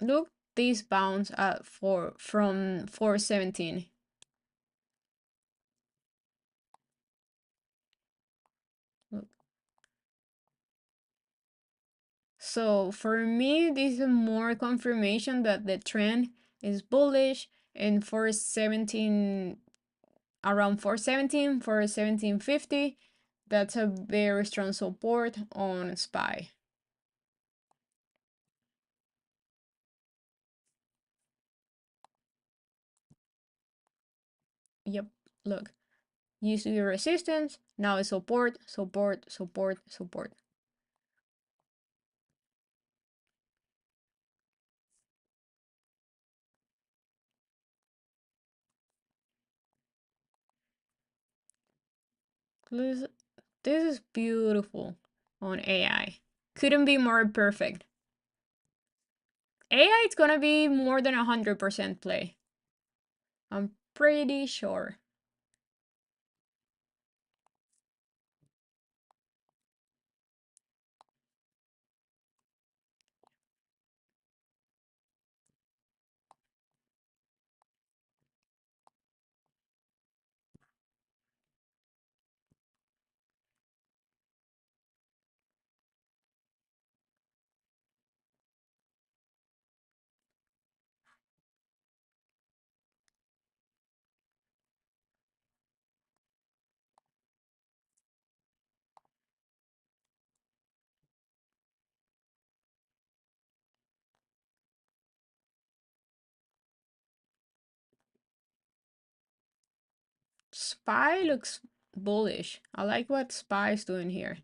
Look these bounds at 4 from 417. Look. So for me, this is more confirmation that the trend is bullish and 417 around 417, 417.50. That's a very strong support on SPY. Yep, look. Used to be resistance, now it's support, support, support, support. This, this is beautiful on AI. Couldn't be more perfect. AI is gonna be more than 100% play. I'm pretty sure. Spy looks bullish. I like what Spy is doing here.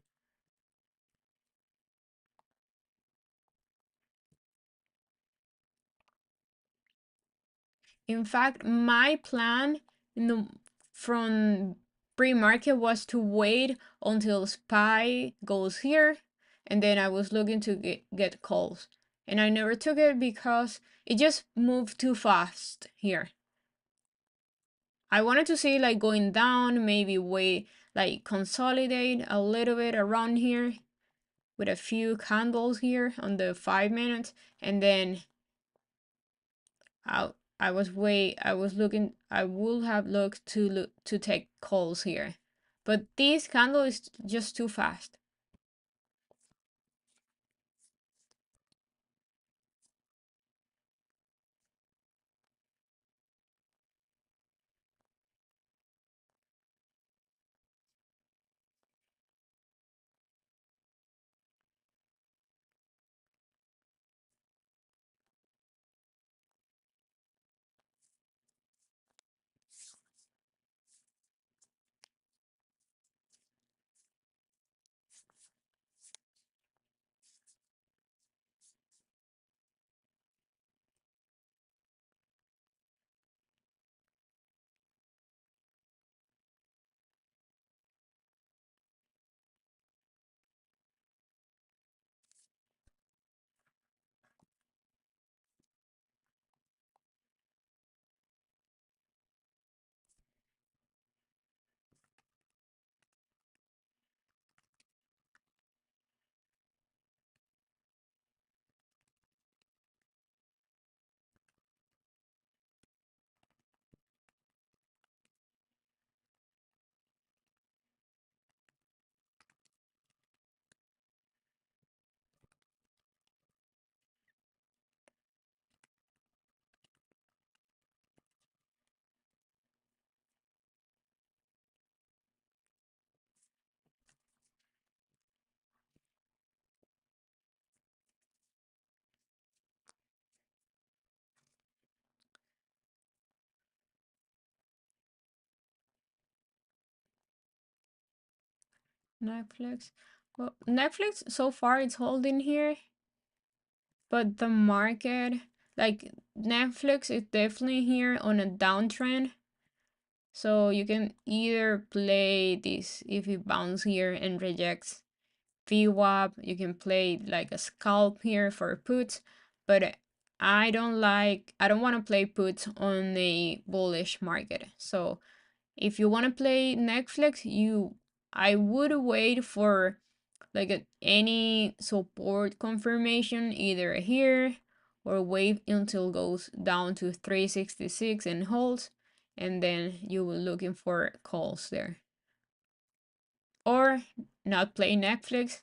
In fact, my plan in the from pre-market was to wait until Spy goes here, and then I was looking to get calls. And I never took it because it just moved too fast here. I wanted to see like going down, maybe wait, like consolidate a little bit around here with a few candles here on the 5 minutes, and then I I was looking, I would have looked to take calls here. But this candle is just too fast. Netflix. Well, Netflix so far it's holding here, but the market, like Netflix is definitely here on a downtrend. So you can either play this if it bounces here and rejects VWAP, you can play like a scalp here for puts, but I don't want to play puts on a bullish market. So if you want to play Netflix, I would wait for like any support confirmation either here or wait until it goes down to 366 and holds, and then you will looking for calls there. Or not play Netflix.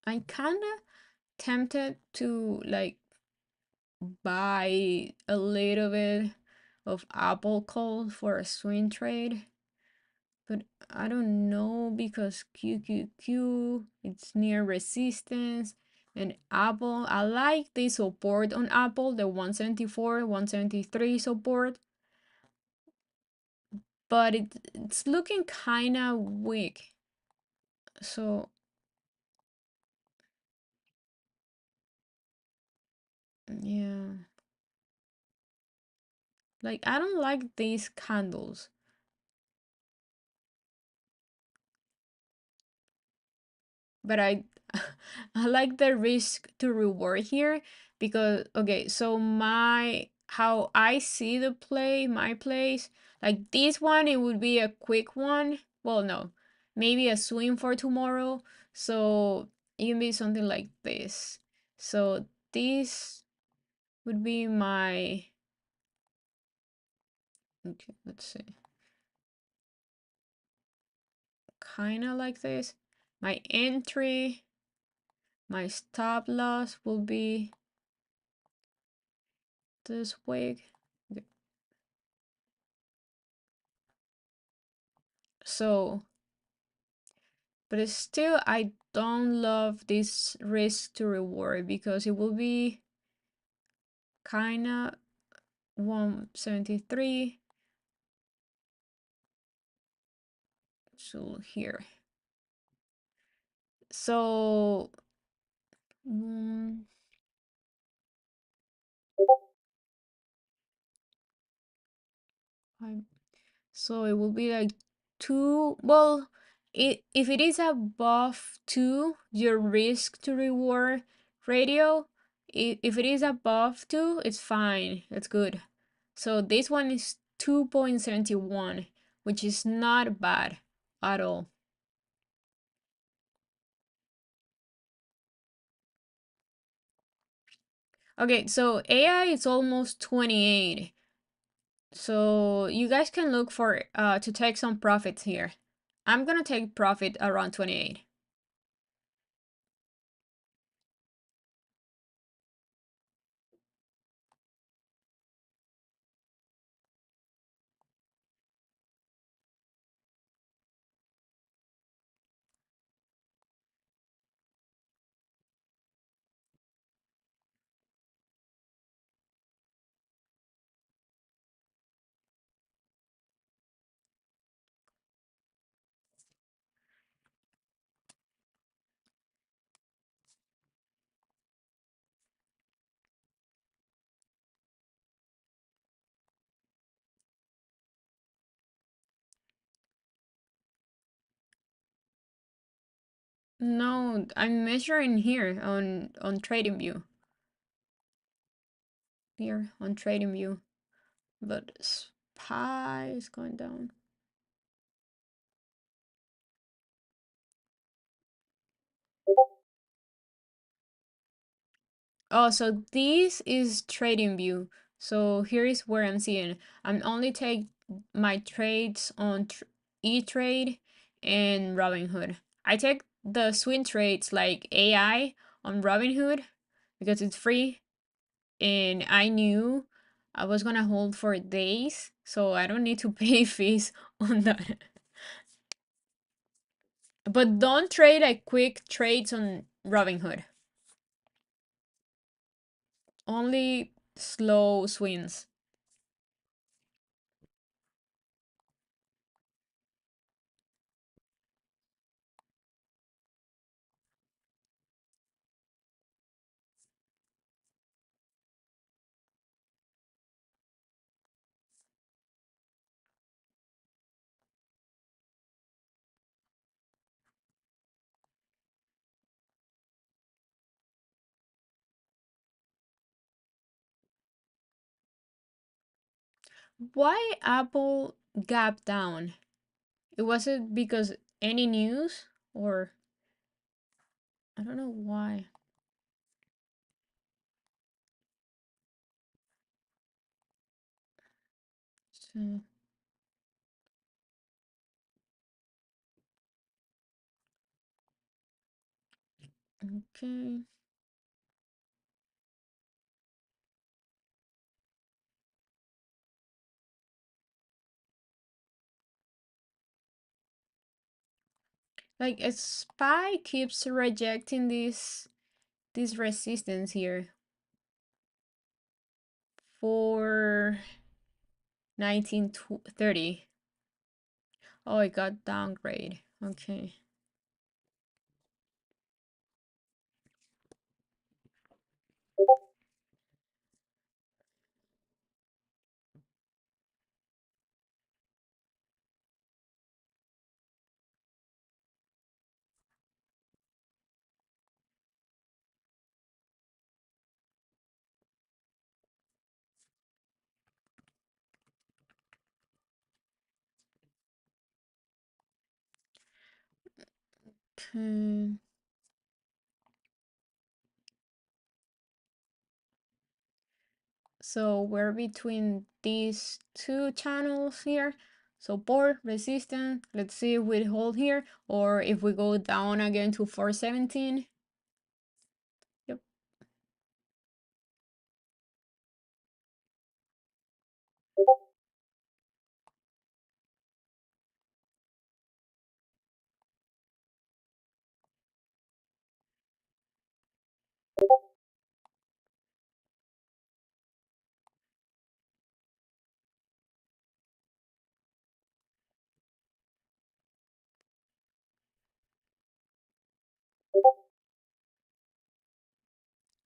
I kinda tempted to like buy a little bit of Apple call for a swing trade, but I don't know because QQQ it's near resistance, and Apple, I like the support on Apple, the 174 173 support, but it's looking kind of weak. So yeah, like I don't like these candles. But I like the risk to reward here because okay, so my how I see the play, my plays, like this one it would be a quick one. Well, no. Maybe a swing for tomorrow. So it can be something like this. So this would be my okay, let's see. Kind of like this. My entry, my stop loss will be this way. So, but it's still, I don't love this risk to reward because it will be kinda 173. So here. So mm, so it will be like two. Well, if it is above two, your risk to reward radio, if it is above two, it's fine. It's good. So this one is 2.71, which is not bad at all. Okay, so AI is almost 28. So you guys can look for to take some profits here. I'm gonna take profit around 28. No, I'm measuring here on trading view. Here on trading view, but SPY is going down. Oh, so this is trading view. So here is where I'm seeing. I'm only take my trades on E-Trade and Robinhood. I take the swing trades like AI on Robinhood because it's free, and I knew I was gonna hold for days, so I don't need to pay fees on that. But don't trade like quick trades on Robinhood. Only slow swings. Why Apple gap down? It wasn't because any news or I don't know why. So, okay. Like a spy keeps rejecting this resistance here for 1930. Oh, it got downgrade. Okay. Okay. So we're between these two channels here. Support, resistance. Let's see if we hold here or if we go down again to 417. Yep.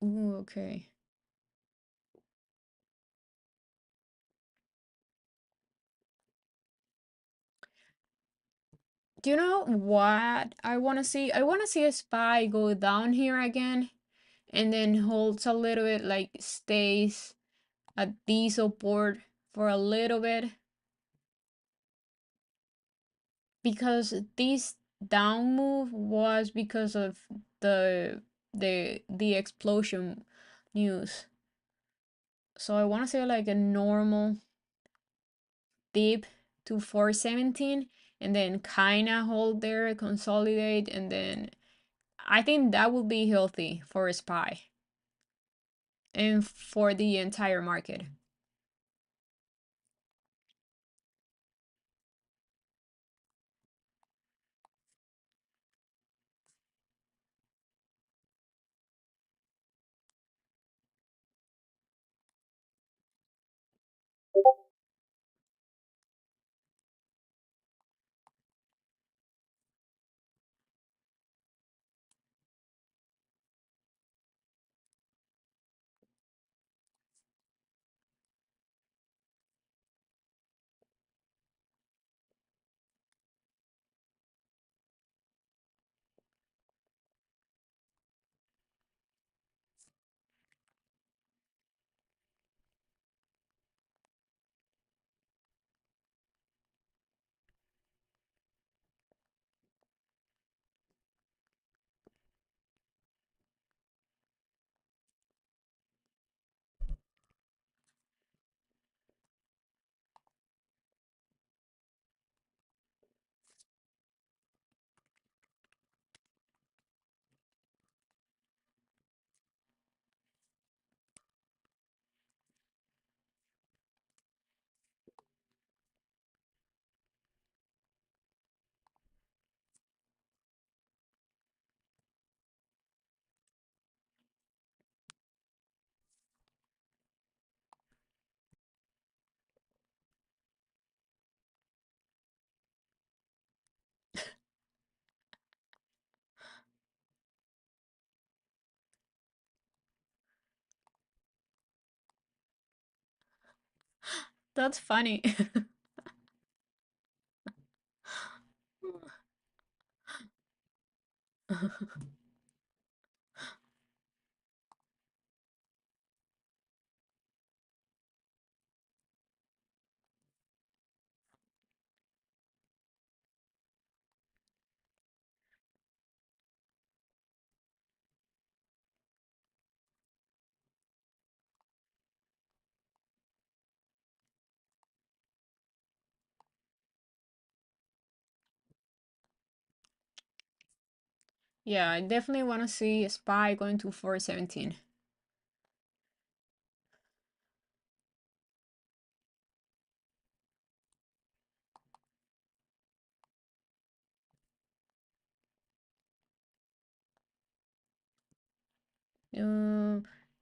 Ooh, okay. Do you know what I want to see? I want to see a spy go down here again and then holds a little bit, like stays at the support for a little bit, because this down move was because of the the explosion news. So I want to say like a normal dip to 417 and then kind of hold there, consolidate, and then I think that would be healthy for a spy and for the entire market. That's funny. Yeah, I definitely want to see a spy going to 417.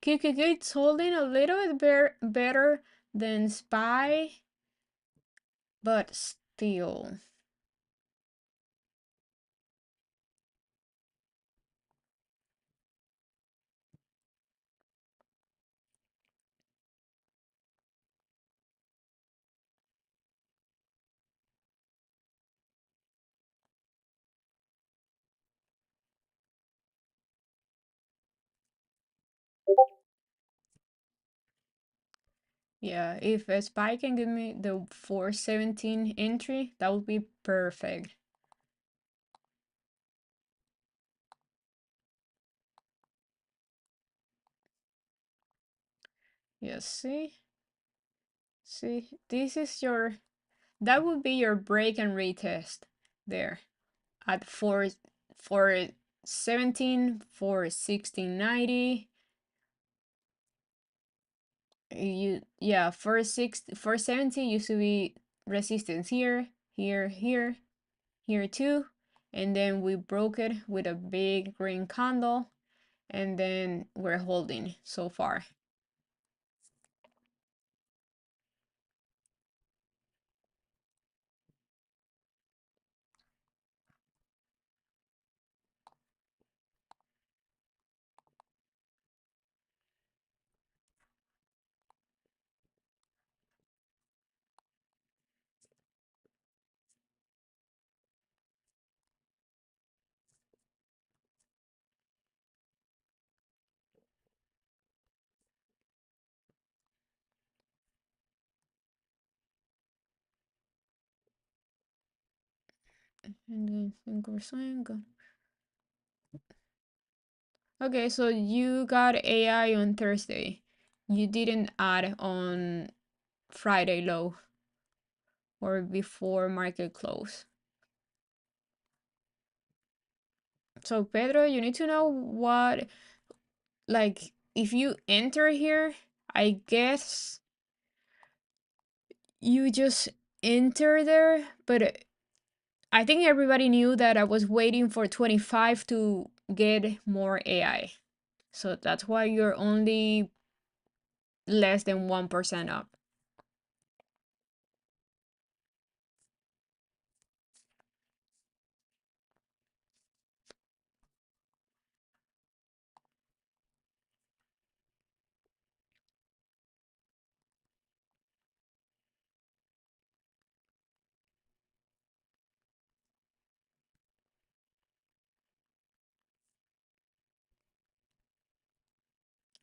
QQQ, it's holding a little bit better than spy, but still. Yeah, if a spy can give me the 417 entry, that would be perfect. Yes, see, this is your, that would be your break and retest there at 417, 41690. You, yeah, 470 used to be resistance here, here too, and then we broke it with a big green candle, and then we're holding so far. And then 5%. Okay, so you got AI on Thursday. You didn't add on Friday low or before market close. So Pedro, you need to know what, like, if you enter here, I guess you just enter there, but I think everybody knew that I was waiting for 25 to get more AI. So that's why you're only less than 1% up.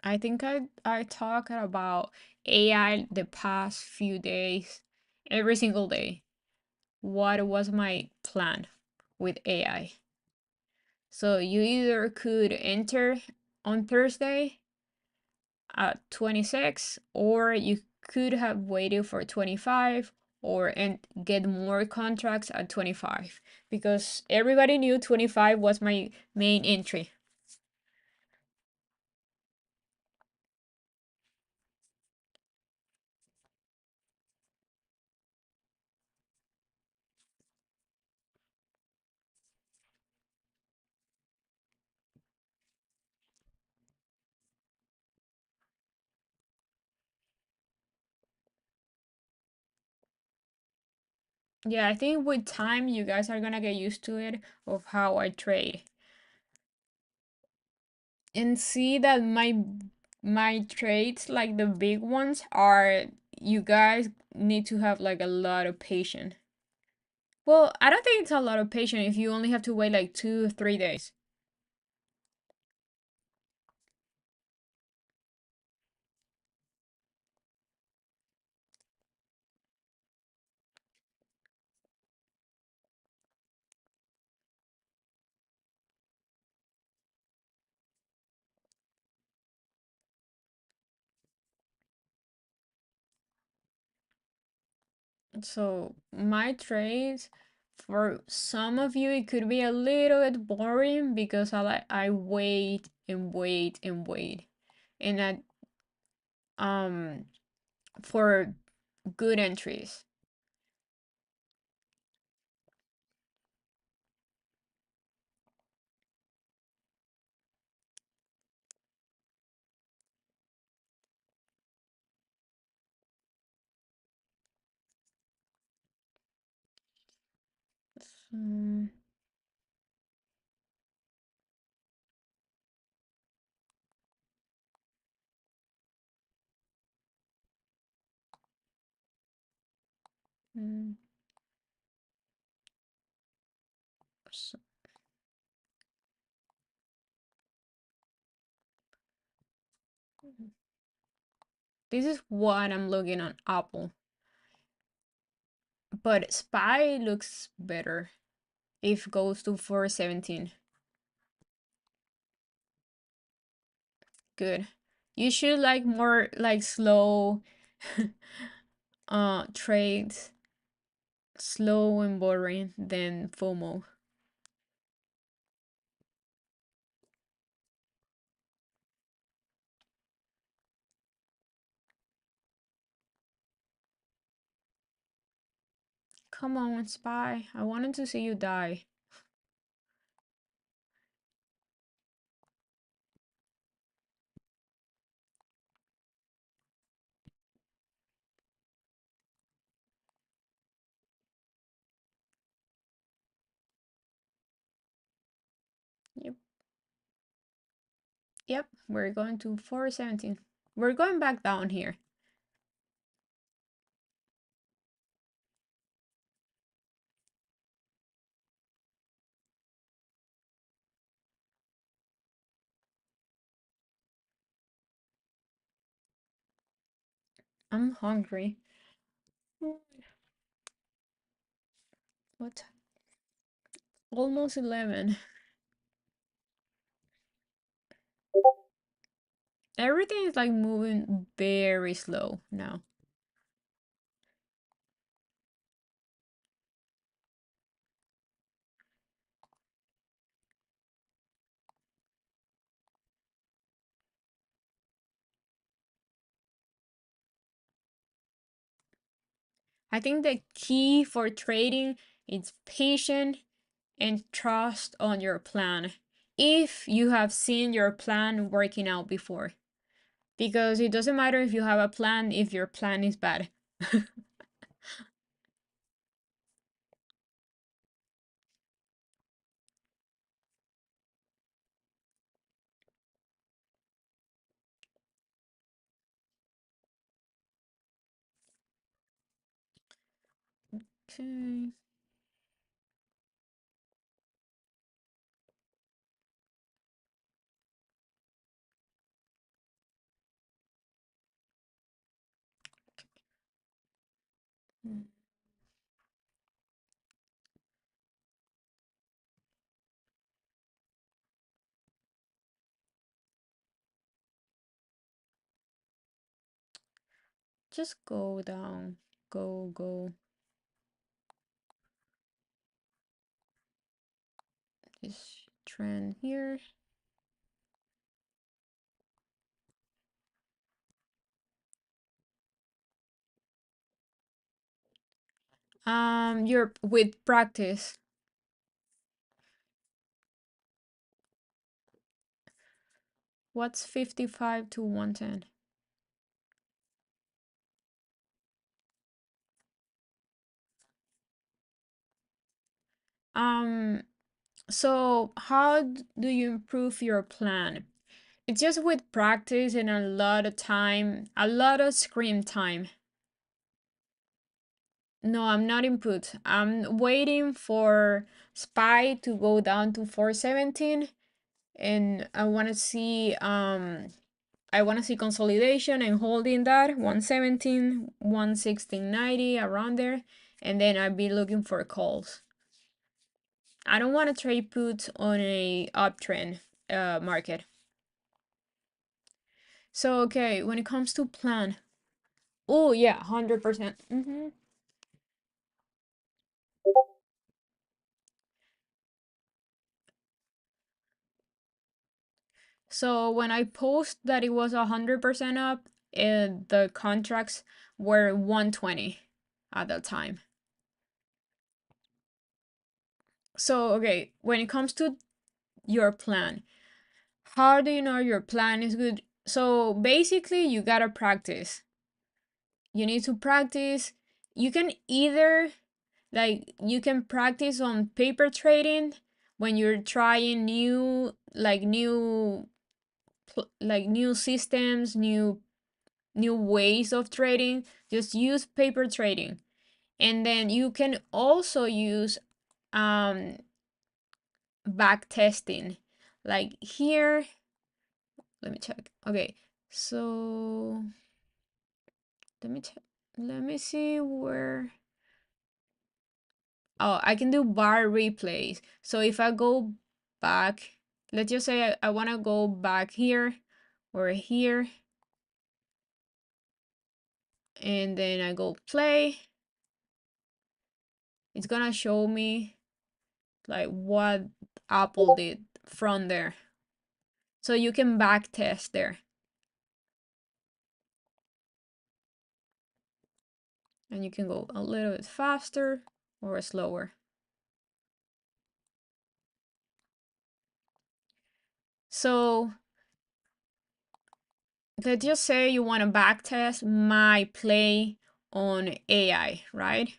I think I talked about AI the past few days, every single day. What was my plan with AI? So you either could enter on Thursday at 26, or you could have waited for 25 or and get more contracts at 25 because everybody knew 25 was my main entry. Yeah, I think with time you guys are gonna get used to it of how I trade and see that my trades, like the big ones, are you guys need to have like a lot of patience. Well, I don't think it's a lot of patience if you only have to wait like 2 or 3 days. So my trades, for some of you, it could be a little bit boring because I wait and wait and wait, and that for good entries. Um, mm, so this is what I'm looking on Apple, but Spy looks better if goes to 417. Good. You should like more like slow trades, slow and boring than FOMO. Come on, Spy. I wanted to see you die. Yep. Yep, we're going to 417. We're going back down here. I'm hungry. What? almost 11. Everything is like moving very slow now. I think the key for trading is patience and trust on your plan. If you have seen your plan working out before, because it doesn't matter if you have a plan if your plan is bad. Okay. Just go down. Go. This trend here. You're with practice. What's 55 to 110? Um, so how do you improve your plan? It's just with practice and a lot of time, a lot of screen time. No, I'm not input. I'm waiting for SPY to go down to 417 and I want to see consolidation and holding that 117, 116.90 around there, and then I'll be looking for calls. I don't want to trade puts on a uptrend market. So okay, when it comes to plan, oh yeah, 100%. So when I post that it was 100% up, the contracts were 120 at that time. So okay, when it comes to your plan, how do you know your plan is good? So basically, you gotta practice. You need to practice. You can either you can practice on paper trading when you're trying new systems, new ways of trading. Just use paper trading, and then you can also use um back testing. Like here, let me check. Okay, so let me check. Let me see where. Oh, I can do bar replays. So if I go back, let's just say I want to go back here or here, and then I go play. It's gonna show me like what Apple did from there. So you can back test there. And you can go a little bit faster or slower. So let's just say you want to backtest my play on AI, right?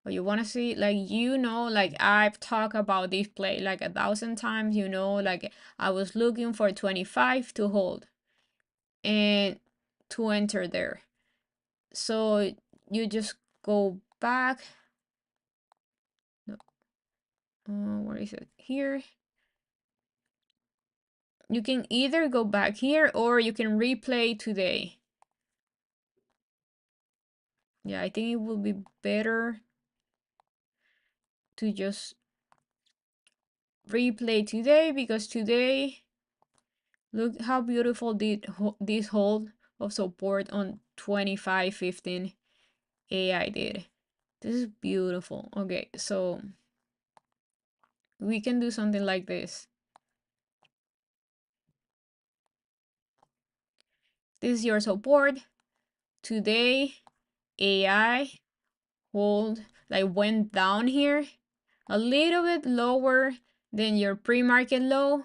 Or you want to see, like I've talked about this play like 1,000 times, like I was looking for 25 to hold and to enter there. So you just go back. No, where is it? Here. You can either go back here or you can replay today. Yeah, I think it would be better to just replay today because today, look how beautiful this hold of support on 2515 AI did. This is beautiful. Okay, so we can do something like this. This is your support. Today, AI hold like went down here a little bit lower than your pre-market low,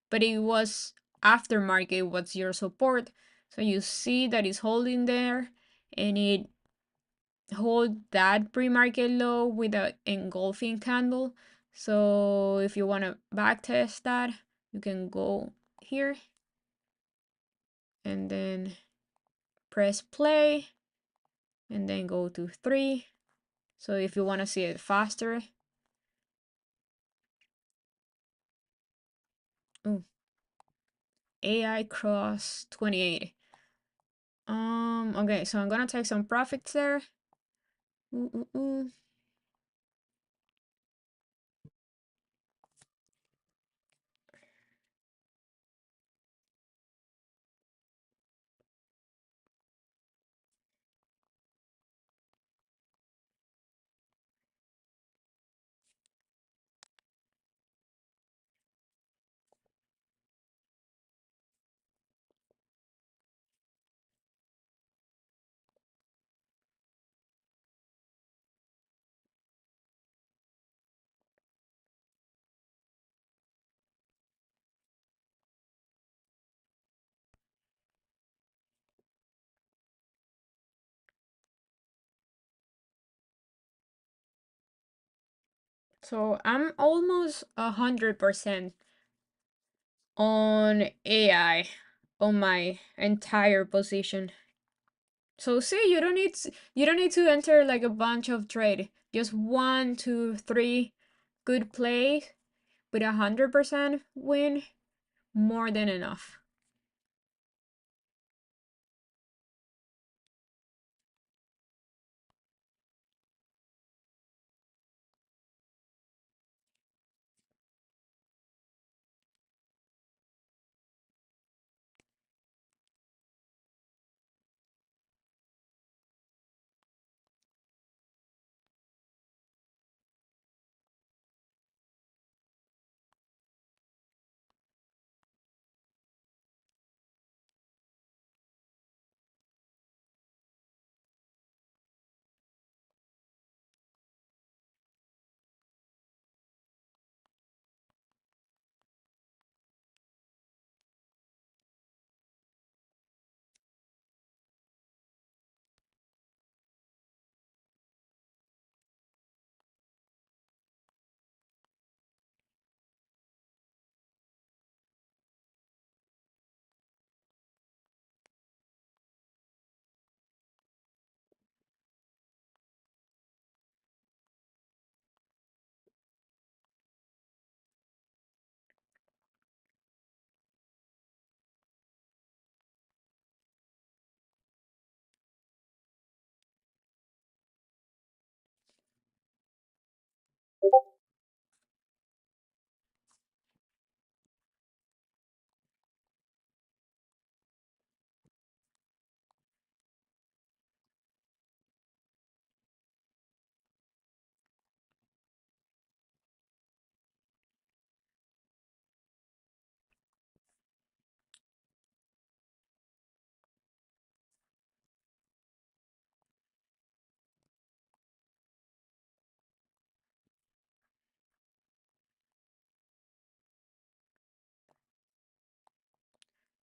but it was aftermarket what's your support. So you see that it's holding there and it hold that pre-market low with an engulfing candle. So if you want to backtest that, you can go here and then press play and then go to 3. So if you want to see it faster, ooh, AI cross 28. Okay, so I'm gonna take some profits there. Ooh, ooh, ooh. So I'm almost 100% on AI on my entire position. So see, you don't need to enter like a bunch of trade. Just 1, 2, 3 good plays with 100% win, more than enough.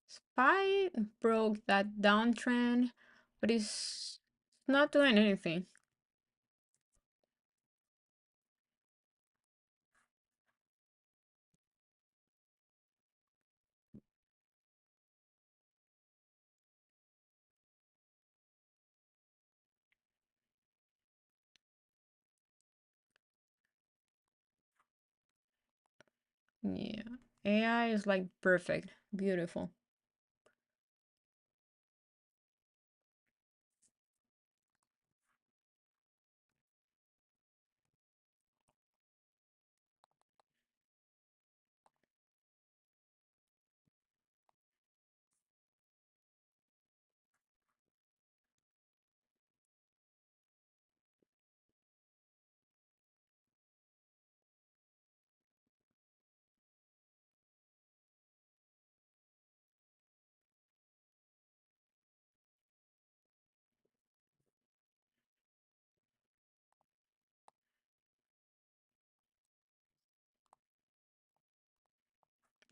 SPY broke that downtrend, but it's not doing anything. Yeah, AI is like perfect, beautiful.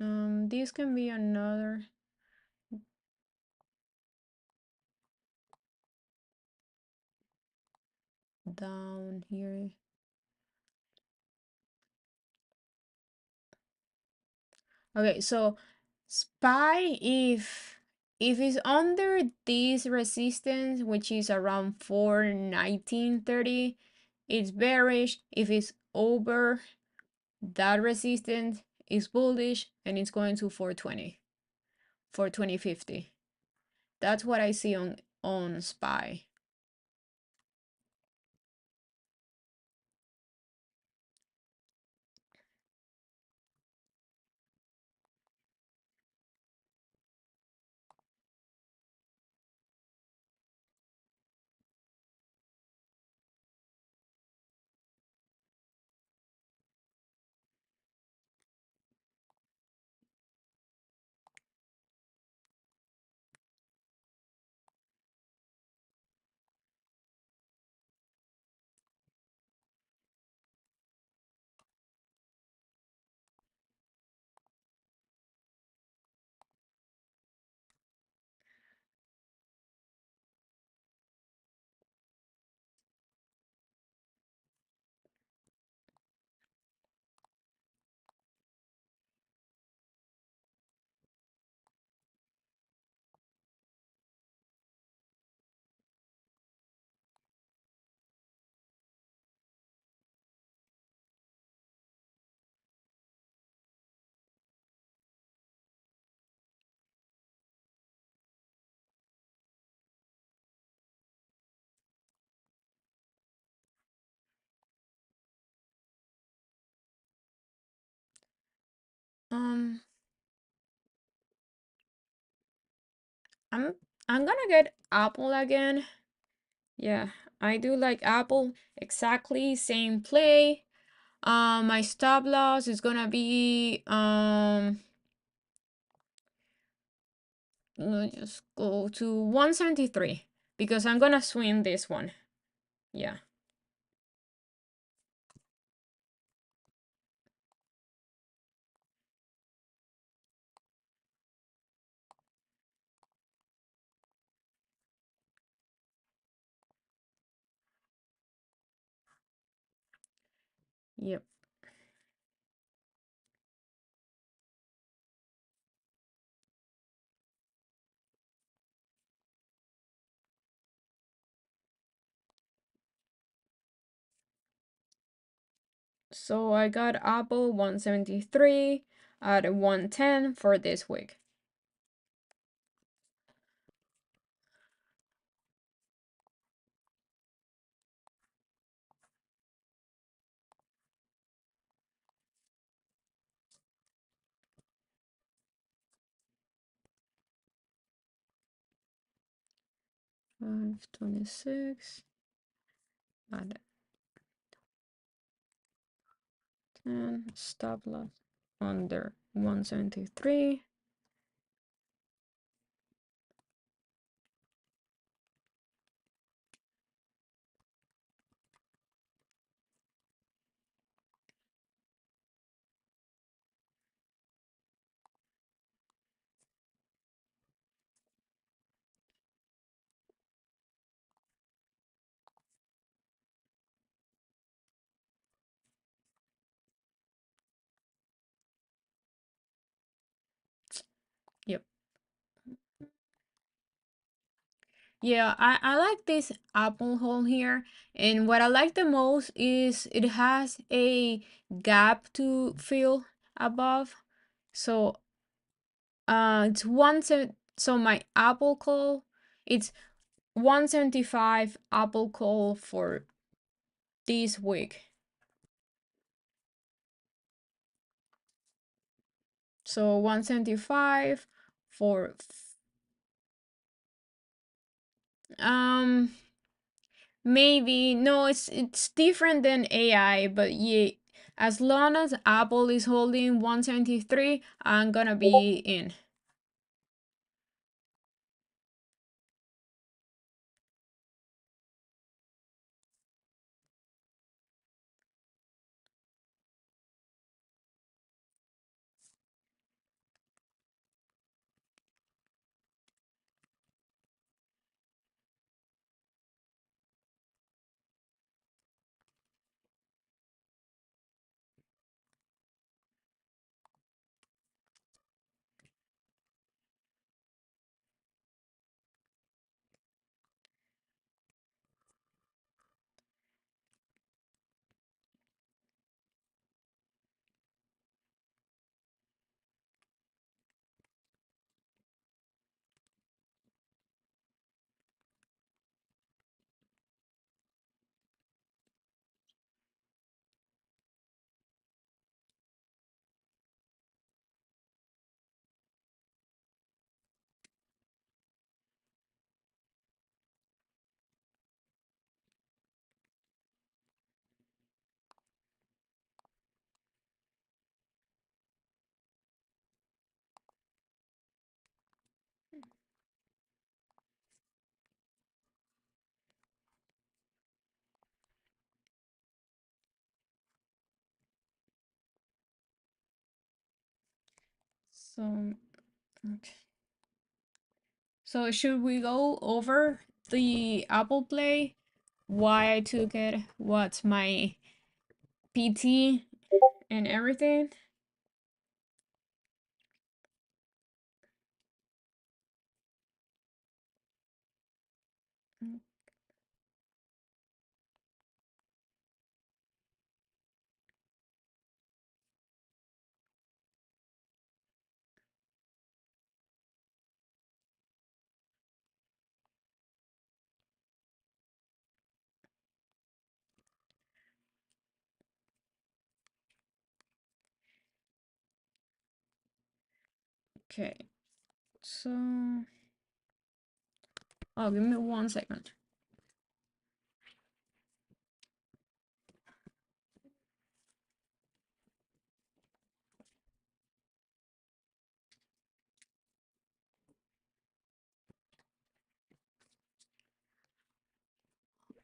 This can be another down here. Okay, so SPY, if it's under this resistance, which is around 419.30, it's bearish. If it's over that resistance, it's bullish, and it's going to 420, 420.50. That's what I see on SPY. Um, I'm I'm gonna get Apple again. Yeah, I do like Apple. Exactly same play. My stop loss is gonna be let's just go to 173 because I'm gonna swing this one. Yeah. Yep. So I got Apple 173 at 110 for this week. $5.26 at 10, stop loss under 173. Yep. Yeah, I like this apple hole here. And what I like the most is it has a gap to fill above. So it's so my apple call, it's 175 apple call for this week. So 175 for um maybe no, it's different than AI, but yeah, as long as Apple is holding 173, I'm gonna be in. So, okay. So should we go over the Apple Play? Why I took it? What's my PT and everything? Okay, so oh, give me 1 second.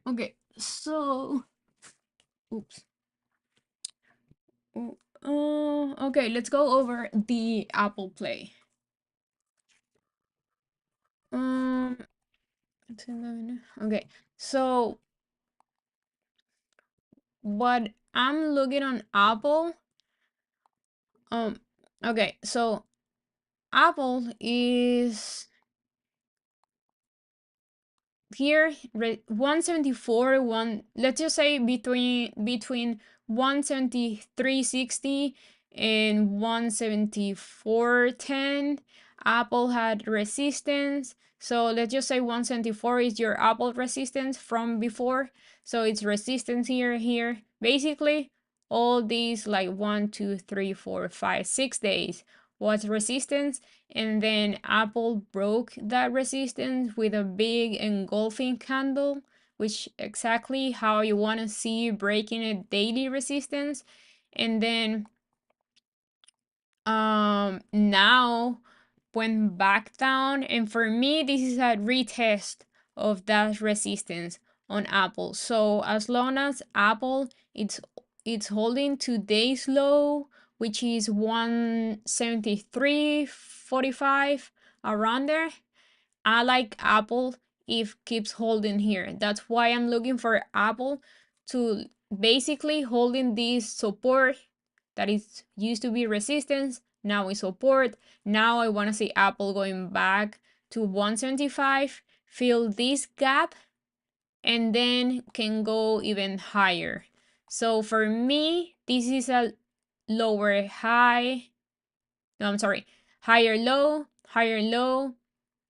Okay, so oops. Okay, let's go over the Apple Play. Um, okay, so what I'm looking on Apple, okay, so Apple is here 174 one, let's just say between 173.60 and 174.10. Apple had resistance, so let's just say 174 is your Apple resistance from before, so it's resistance here basically. All these like 1, 2, 3, 4, 5, 6 days was resistance, and then Apple broke that resistance with a big engulfing candle, which exactly how you want to see breaking a daily resistance. And then now went back down, and for me this is a retest of that resistance on Apple. So as long as Apple it's holding today's low, which is 173.45, around there, I like Apple if keeps holding here. That's why I'm looking for Apple to basically holding this support that is used to be resistance, now is support. Now I want to see Apple going back to 175, fill this gap, and then can go even higher. So for me, this is a lower high, no, I'm sorry, higher low, higher low,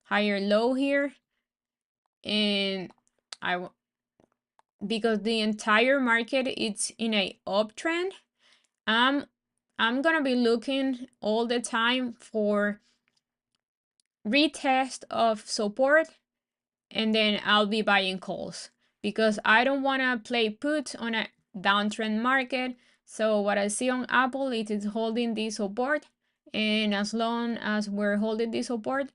higher low here. And I, because the entire market it's in a uptrend, I'm I'm gonna be looking all the time for retest of support, and then I'll be buying calls because I don't wanna play put on a downtrend market. So what I see on Apple, it is holding this support, and as long as we're holding this support,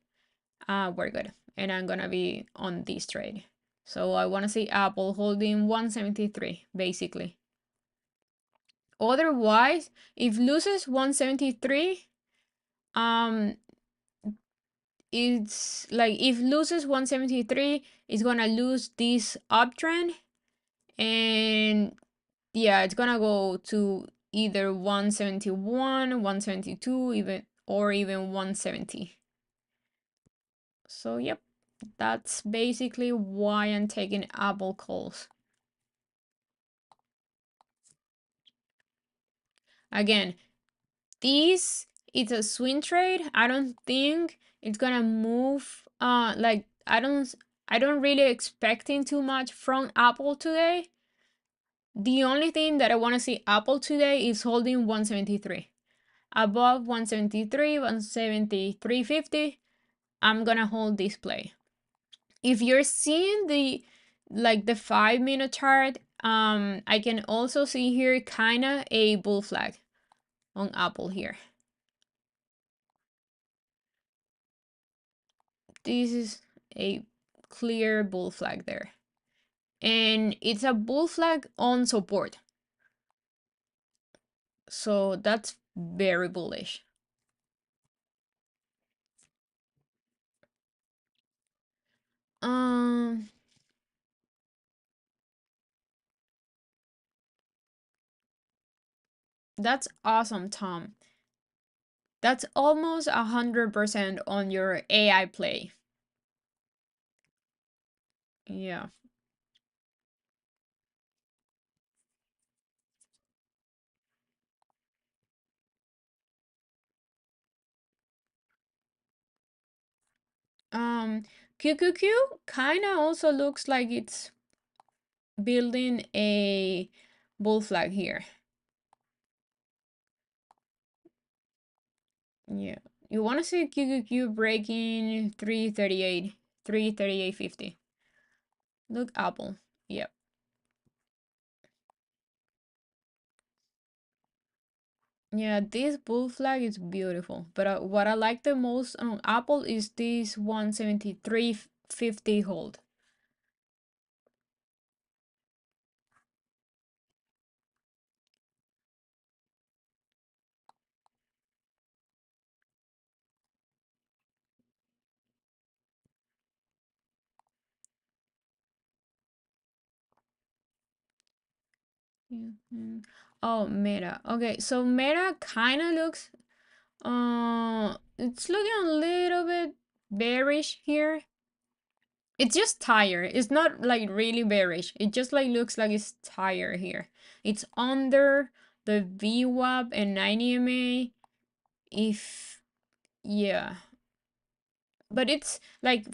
we're good. And I'm gonna be on this trade. So I wanna see Apple holding 173 basically. Otherwise, if loses 173, um it's like if loses 173, it's gonna lose this uptrend, and yeah, it's gonna go to either 171, 172, even or even 170. So yep, that's basically why I'm taking Apple calls. Again, this it's a swing trade. I don't think it's gonna move. Like I don't really expecting too much from Apple today. The only thing that I want to see Apple today is holding 173. Above 173, 173.50, I'm gonna hold this play. If you're seeing the 5 minute chart, I can also see here kinda a bull flag on Apple here. This is a clear bull flag there. And it's a bull flag on support. So that's very bullish. Um, that's awesome, Tom. That's almost 100% on your AI play. Yeah. QQQ kind of also looks like it's building a bull flag here. Yeah. You want to see QQQ breaking 338, 338.50. Look, Apple. Yep. Yeah, this bull flag is beautiful. But what I like the most on Apple is this 173.50 hold. Mhm. Oh, Meta. Okay, so Meta kind of looks, it's looking a little bit bearish here. It's just tired. It's not like really bearish. It just like looks like it's tired here. It's under the VWAP and 90 MA. If yeah, but it's like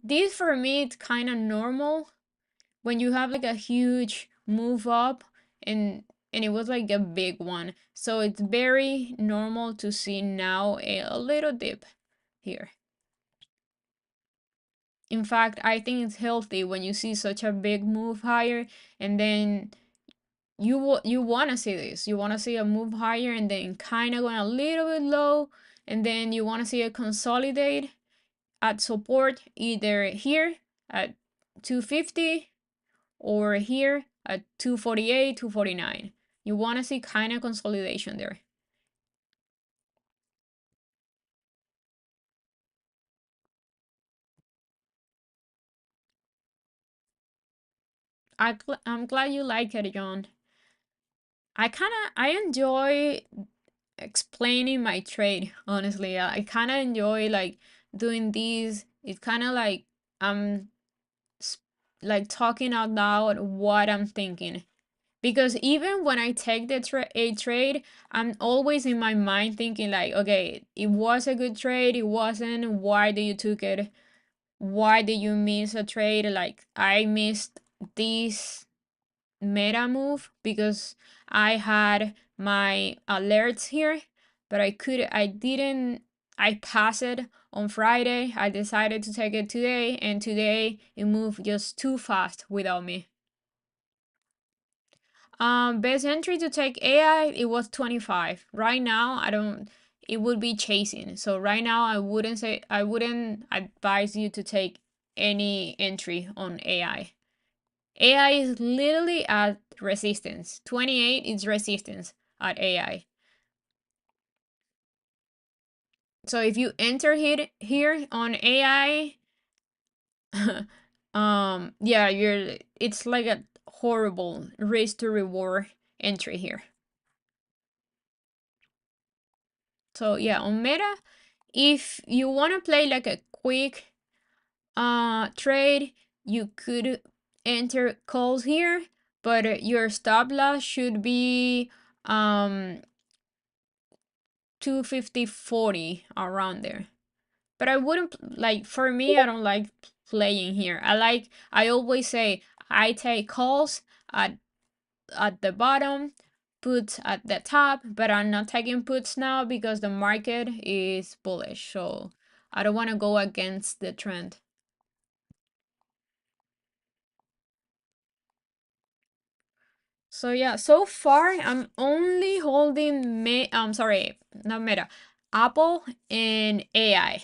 this for me. It's kind of normal when you have like a huge move up and it was like a big one. So it's very normal to see now a little dip here. In fact, I think it's healthy when you see such a big move higher and then you want to see this. You want to see a move higher and then kind of going a little bit low and then you want to see a consolidate at support either here at 250 or here at 248, 249. You want to see kind of consolidation there. I'm glad you like it, John. I enjoy explaining my trade, honestly. I kind of enjoy like doing these. It's kind of like I'm like talking out loud what I'm thinking. Because even when I take a trade, I'm always in my mind thinking like, okay, it was a good trade, it wasn't, why did you took it? Why did you miss a trade? Like I missed this meta move because I had my alerts here, but I didn't, I passed it on Friday. I decided to take it today, and today it moved just too fast without me. Best entry to take AI, it was 25. Right now, I don't, it would be chasing. So right now, I wouldn't advise you to take any entry on AI. AI is literally at resistance. 28 is resistance at AI. So if you enter here on AI, yeah, it's like a horrible risk to reward entry here. So yeah, on Meta, if you want to play like a quick trade, you could enter calls here, but your stop loss should be 250.40 around there. But I wouldn't like, for me, I don't like playing here. I always say I take calls at the bottom, puts at the top, but I'm not taking puts now because the market is bullish. So I don't want to go against the trend. So yeah, so far I'm only holding I'm sorry, not Meta, Apple and AI.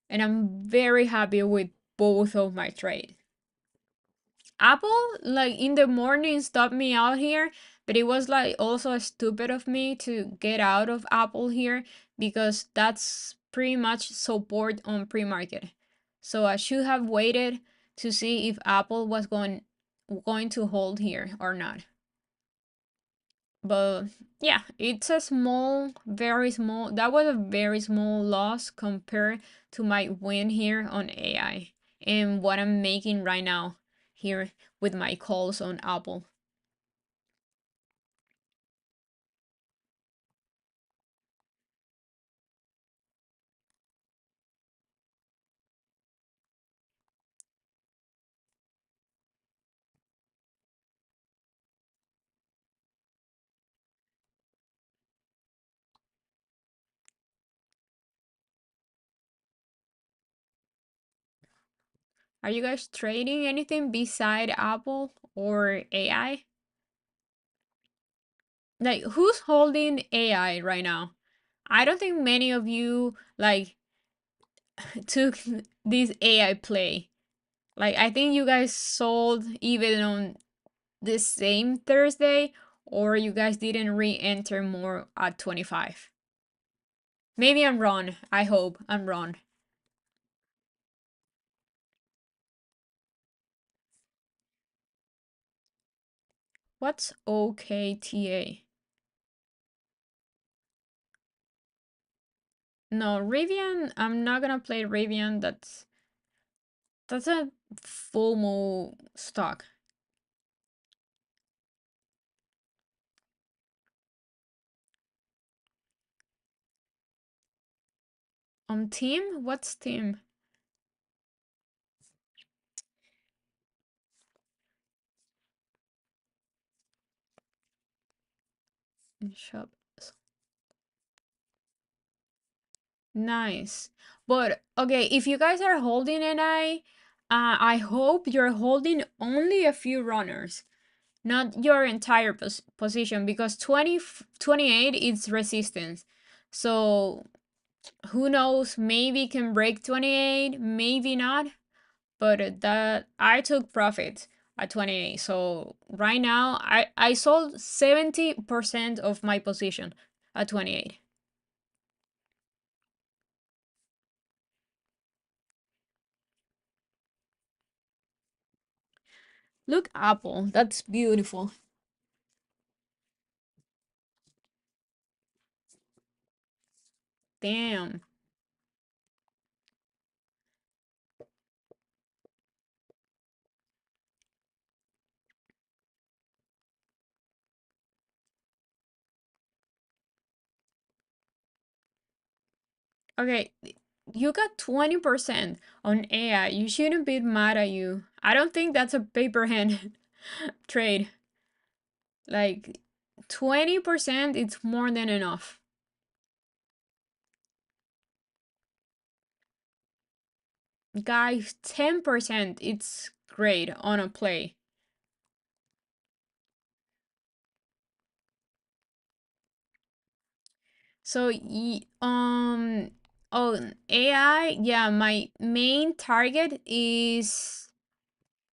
And I'm very happy with both of my trades. Apple, like in the morning, stopped me out here, but it was like also stupid of me to get out of Apple here because that's pretty much support on pre market. So I should have waited to see if Apple was going to hold here or not. But yeah, it's a small, very small, that was a very small loss compared to my win here on AI and what I'm making right now here with my calls on Apple. Are you guys trading anything beside Apple or AI? Like, who's holding AI right now? I don't think many of you like took this AI play. Like, I think you guys sold even on the same Thursday, or you guys didn't re-enter more at 25. Maybe I'm wrong. I hope I'm wrong. What's OKTA? No, Rivian, I'm not gonna play Rivian. That's a FOMO stock. Team? What's team? Shop. Nice. But okay, if you guys are holding NI, I hope you're holding only a few runners, not your entire position, because 28 is resistance. So who knows, maybe can break 28, maybe not, but that I took profit at 28. So right now I sold 70% of my position at 28. Look, Apple, that's beautiful. Damn. Okay, you got 20% on AI. You shouldn't be mad at you. I don't think that's a paper hand trade. Like 20%, it's more than enough. Guys, 10%, it's great on a play. So, oh, AI, yeah, my main target is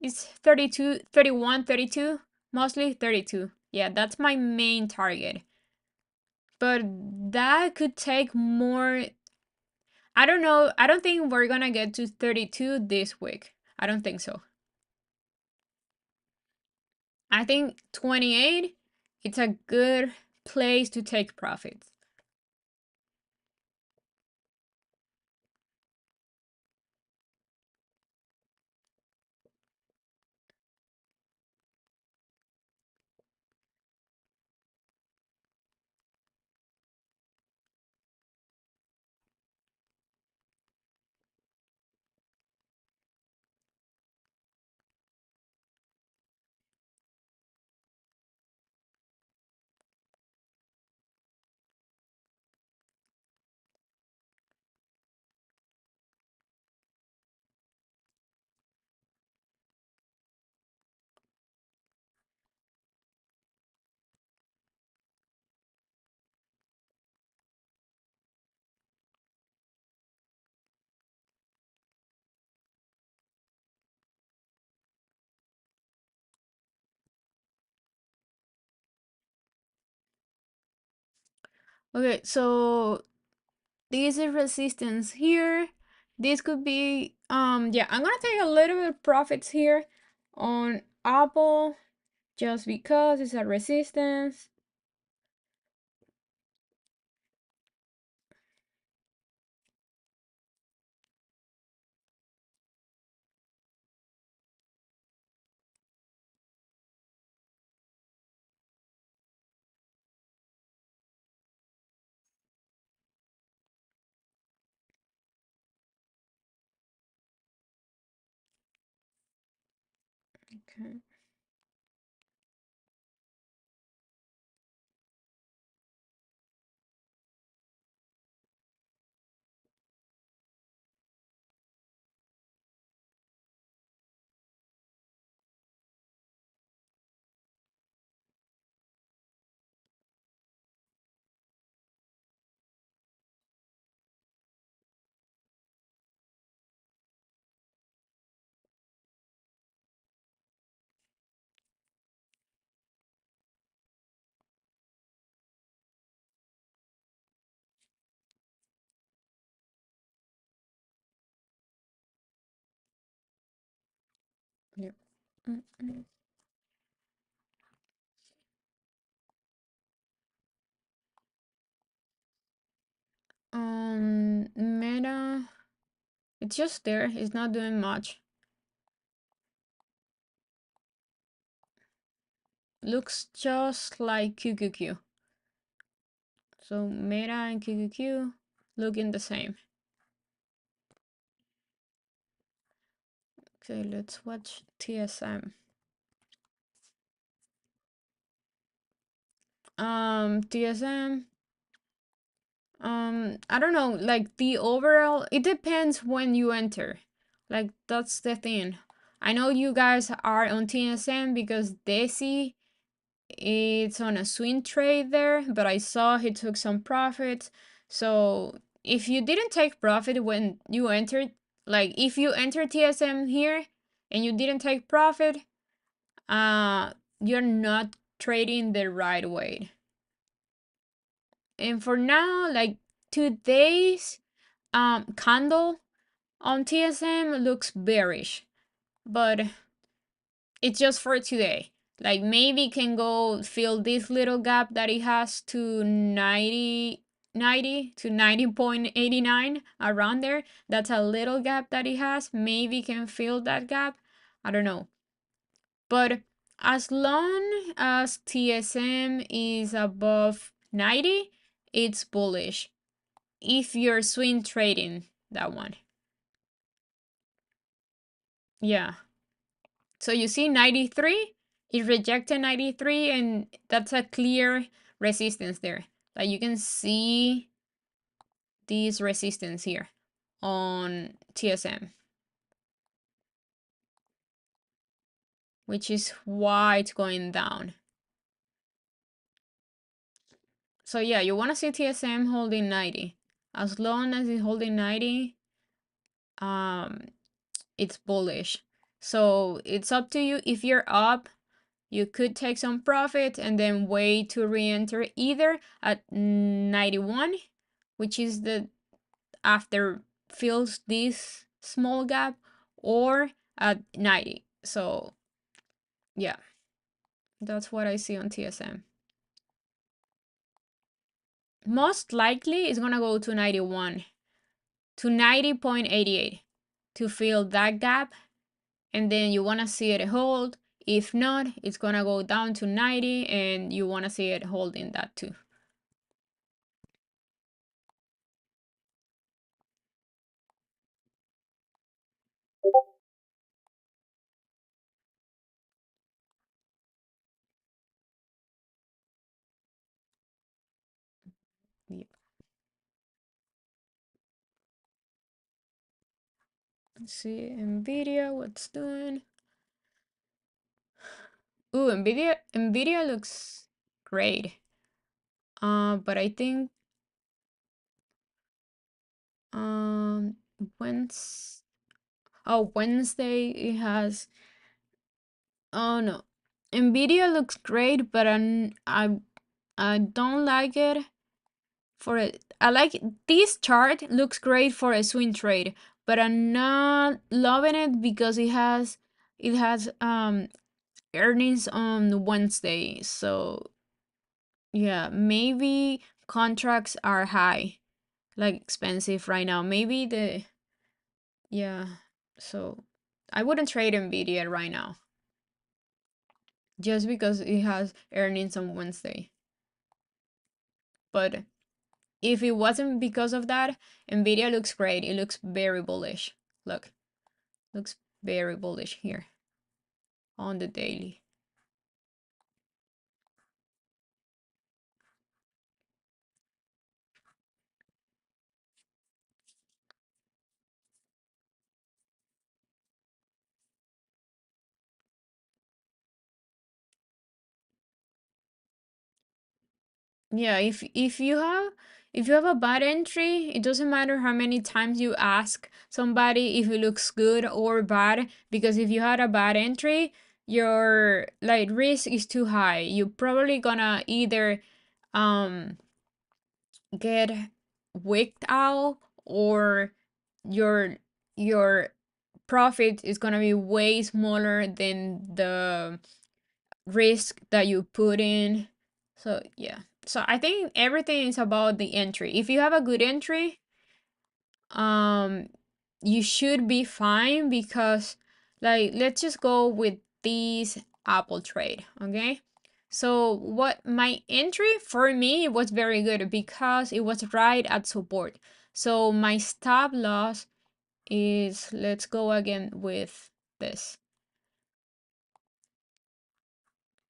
32, 31, 32, mostly 32. Yeah, that's my main target. But that could take more. I don't know. I don't think we're gonna get to 32 this week. I don't think so. I think 28, it's a good place to take profits. Okay, so this is resistance here. this could be, yeah, I'm gonna take a little bit of profits here on Apple just because it's a resistance. Okay. Yep. Mm-mm. Meta, it's just there. It's not doing much. Looks just like QQQ. So Meta and QQQ looking the same. Okay, let's watch TSM. TSM. I don't know, like the overall, it depends when you enter. Like that's the thing. I know you guys are on TSM because Desi it's on a swing trade there, but I saw he took some profits. So if you didn't take profit when you entered, like if you entered TSM here and you didn't take profit, uh, you're not trading the right way. And for now, like today's candle on TSM looks bearish, but it's just for today. Like maybe can go fill this little gap that it has to 90 to 90.89 around there. That's a little gap that it has. Maybe can fill that gap. I don't know. But as long as TSM is above 90, it's bullish. If you're swing trading that one. Yeah. So you see 93, it rejected 93 and that's a clear resistance there. Like you can see this resistance here on TSM, which is why it's going down. So yeah, you want to see TSM holding 90. As long as it's holding 90, um, it's bullish. So it's up to you. If you're up, you could take some profit and then wait to re-enter either at 91, which is the after fills this small gap, or at 90. So yeah, that's what I see on TSM. Most likely it's gonna go to 91 to 90.88 to fill that gap, and then you wanna see it hold. If not, it's gonna go down to 90 and you wanna see it holding that too. Yeah. Let's see Nvidia, what's doing. Ooh, Nvidia looks great. But I think um Wednesday, Wednesday it has, oh no, Nvidia looks great, but I don't like it for it. I like this chart looks great for a swing trade, but I'm not loving it because it has earnings on Wednesday. So yeah, maybe contracts are high, like expensive right now. Maybe the yeah. So I wouldn't trade Nvidia right now just because it has earnings on Wednesday. But if it wasn't because of that, Nvidia looks great. It looks very bullish. Look, looks very bullish here on the daily. Yeah, if you have a bad entry, it doesn't matter how many times you ask somebody if it looks good or bad, because if you had a bad entry, your like risk is too high. You're probably gonna either um get wicked out, or your your profit is gonna be way smaller than the risk that you put in. So yeah. So I think everything is about the entry. If you have a good entry, um you should be fine, because like let's just go with this Apple trade, okay? So what my entry for me was very good because it was right at support. So my stop loss is, let's go again with this.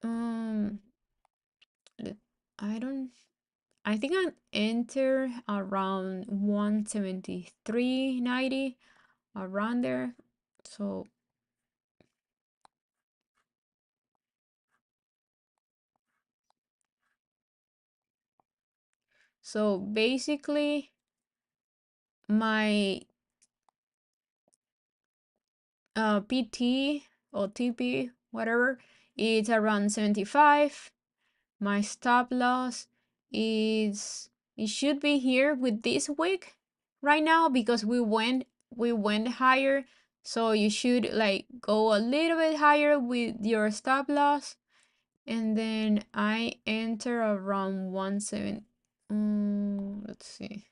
Um I don't I think I enter around 173.90, around there. So basically my PT or TP, whatever, it's around 75. My stop loss is, it should be here with this wick right now, because we went higher. So you should like go a little bit higher with your stop loss. And then I enter around 17. Let's see.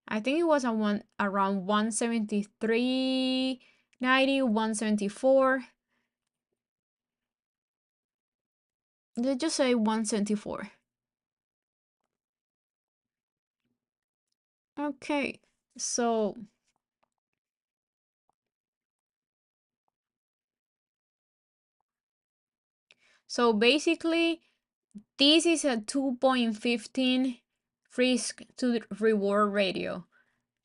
I think it was around 173.90, 174. Let's just say 174. Okay, so basically this is a 2.15 risk to reward ratio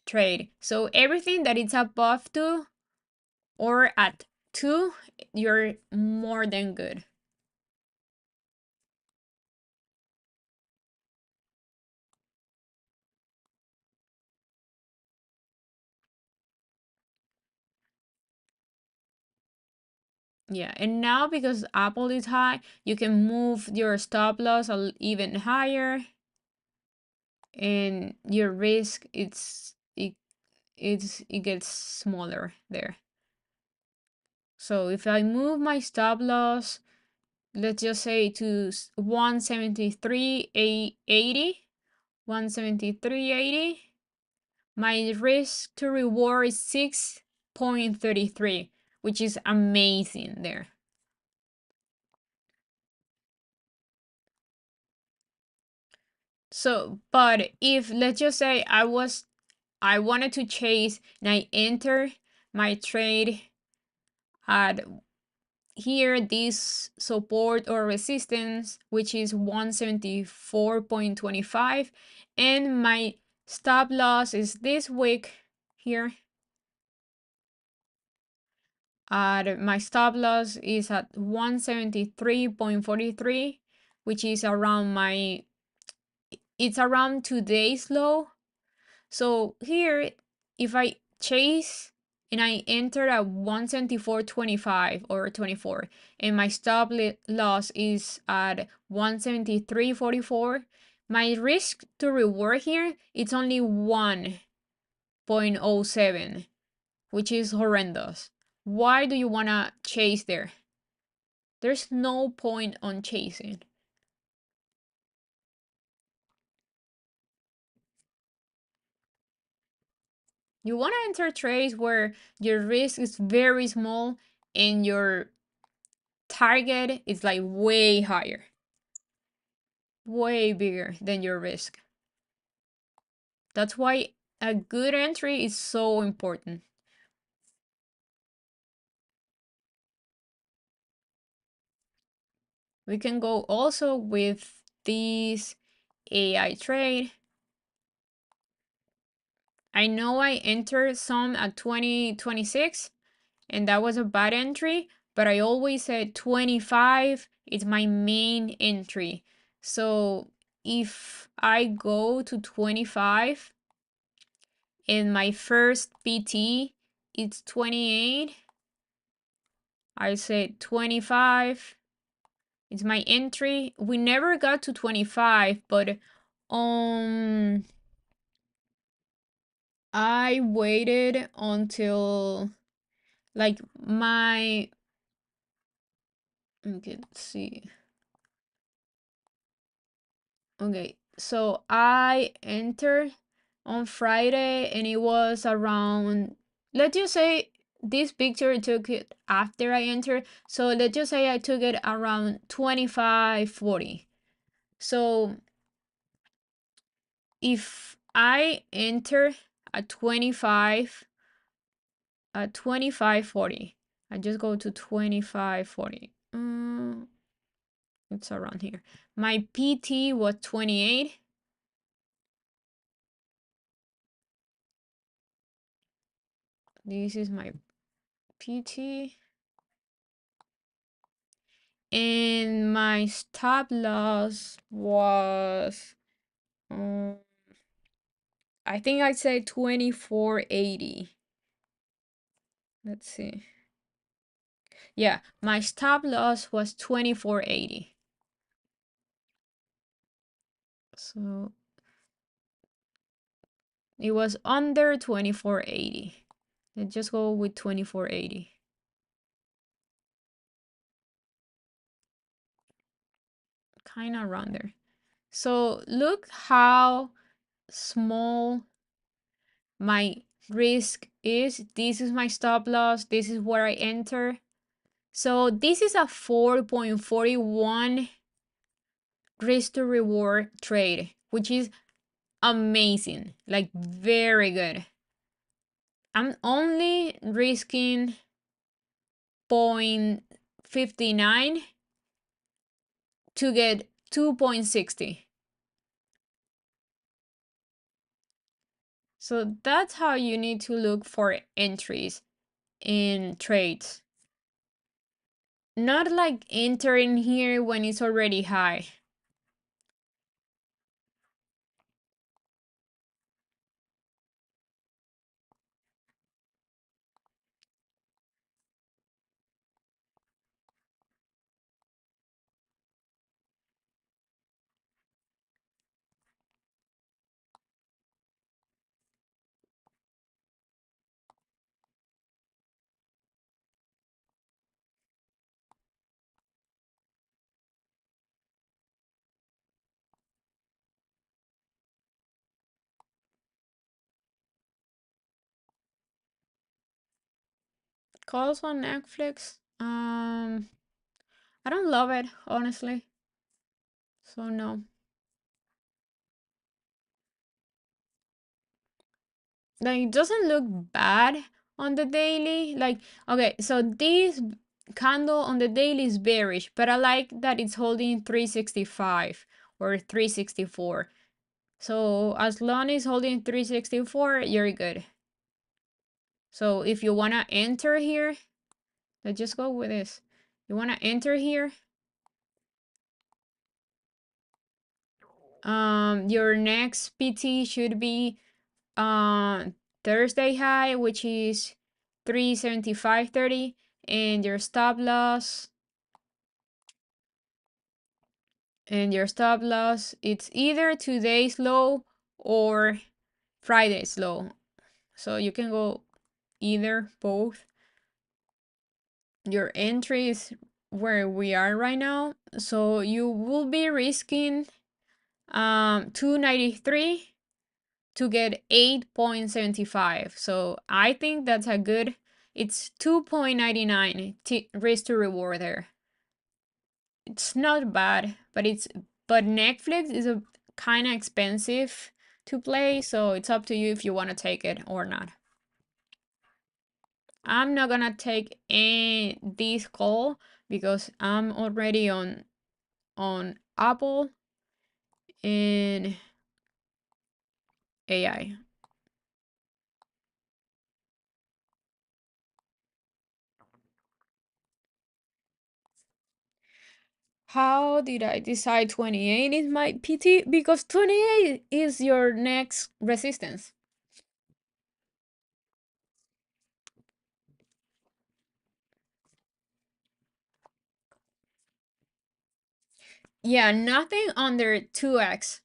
trade. So everything that is above 2 or at 2, you're more than good. Yeah, and now because Apple is high, you can move your stop loss even higher, and your risk it gets smaller there. So if I move my stop loss, let's just say to 173.80, 173.80, my risk to reward is 6.33, which is amazing there. So, but if let's just say I wanted to chase and I enter my trade at here, this support or resistance, which is 174.25, and my stop loss is this week here. My stop loss is at 173.43, which is around it's around today's low. So here, if I chase and I enter at 174.25 or 24, and my stop loss is at 173.44, my risk to reward here it's only 1.07. which is horrendous. Why do you want to chase there? There's no point on chasing. You want to enter trades where your risk is very small and your target is like way higher, way bigger than your risk. That's why a good entry is so important. We can go also with this AI trade. I know I entered some at 2026 and that was a bad entry, but I always said 25 is my main entry. So if I go to 25 and my first PT is 28, I said 25 is my entry. We never got to 25, but I waited until like my, okay, let's see. Okay, so I entered on Friday and it was around, let's just say this picture took it after I entered. So let's just say I took it around 25:40. So if I enter at 25:40, I just go to 25:40. It's around here. My PT was 28. This is my PT. And my stop loss was, I think I'd say 24.80. Let's see. Yeah, my stop loss was 24.80. So it was under 24.80. Let's just go with 24.80. Kind of around there. So look how small my risk is. This is my stop loss. This is where I enter. So this is a 4.41 risk to reward trade, which is amazing, like very good. I'm only risking 0.59 to get 2.60. So that's how you need to look for entries in trades. Not like entering here when it's already high. Calls on Netflix. I don't love it, honestly. So no. Like it doesn't look bad on the daily. Like, okay, so this candle on the daily is bearish, but I like that it's holding 365 or 364. So as long as holding 364, you're good. So if you wanna enter here, let's just go with this. You wanna enter here. Your next PT should be Thursday high, which is 375.30, and your stop loss it's either today's low or Friday's low. So you can go either, both. Your entry is where we are right now, so you will be risking 293 to get 8.75. So I think that's a good, it's 2.99 risk to reward there. It's not bad, but Netflix is a kind of expensive to play, so it's up to you if you want to take it or not. I'm not gonna take this call because I'm already on Apple and AI. How did I decide 28 is my PT? Because 28 is your next resistance. Yeah, nothing under 2x.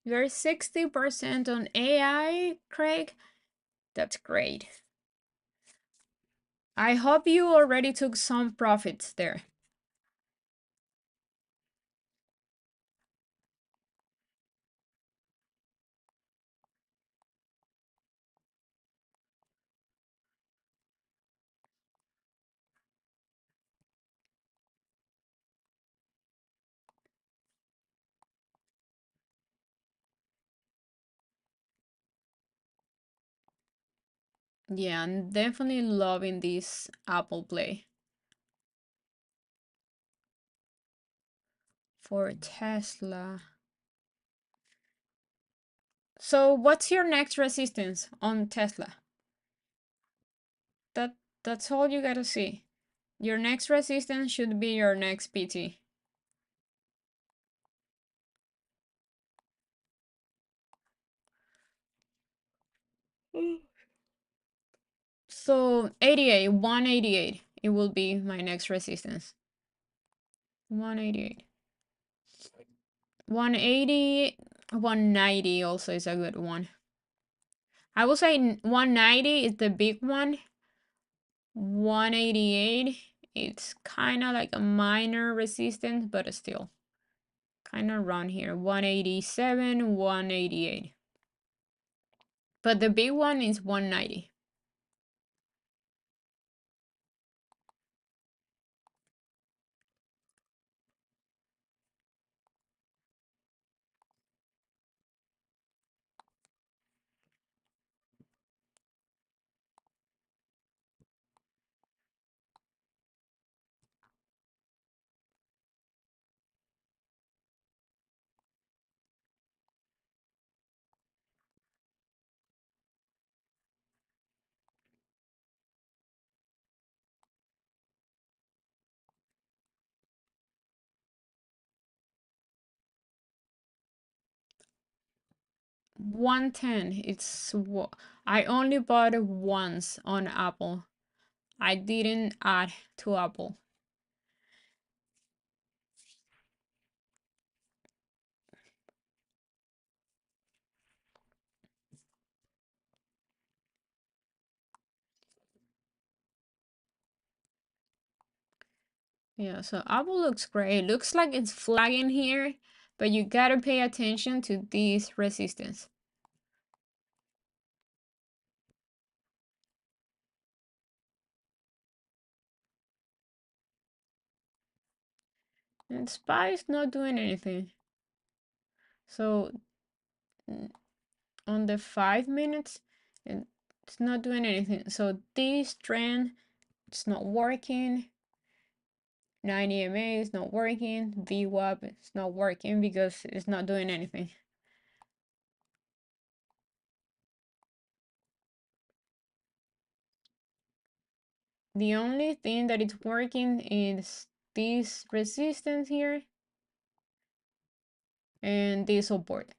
You're 60% on AI, Craig. That's great. I hope you already took some profits there. Yeah, I'm definitely loving this Apple Play. For Tesla. So what's your next resistance on Tesla? That that's all you gotta see. Your next resistance should be your next PT. So 88, 188. It will be my next resistance. 188. 180, 190 also is a good one. I will say 190 is the big one. 188, it's kind of like a minor resistance, but still kind of around here. 187, 188. But the big one is 190. $110. I only bought it once on Apple. I didn't add to Apple. Yeah, so Apple looks great. Looks like it's flagging here, but you gotta pay attention to this resistance. And SPY is not doing anything. So on the 5 minutes, it's not doing anything. So this trend, it's not working. 90 MA is not working. VWAP is not working because it's not doing anything. The only thing that is working is this resistance here and this support.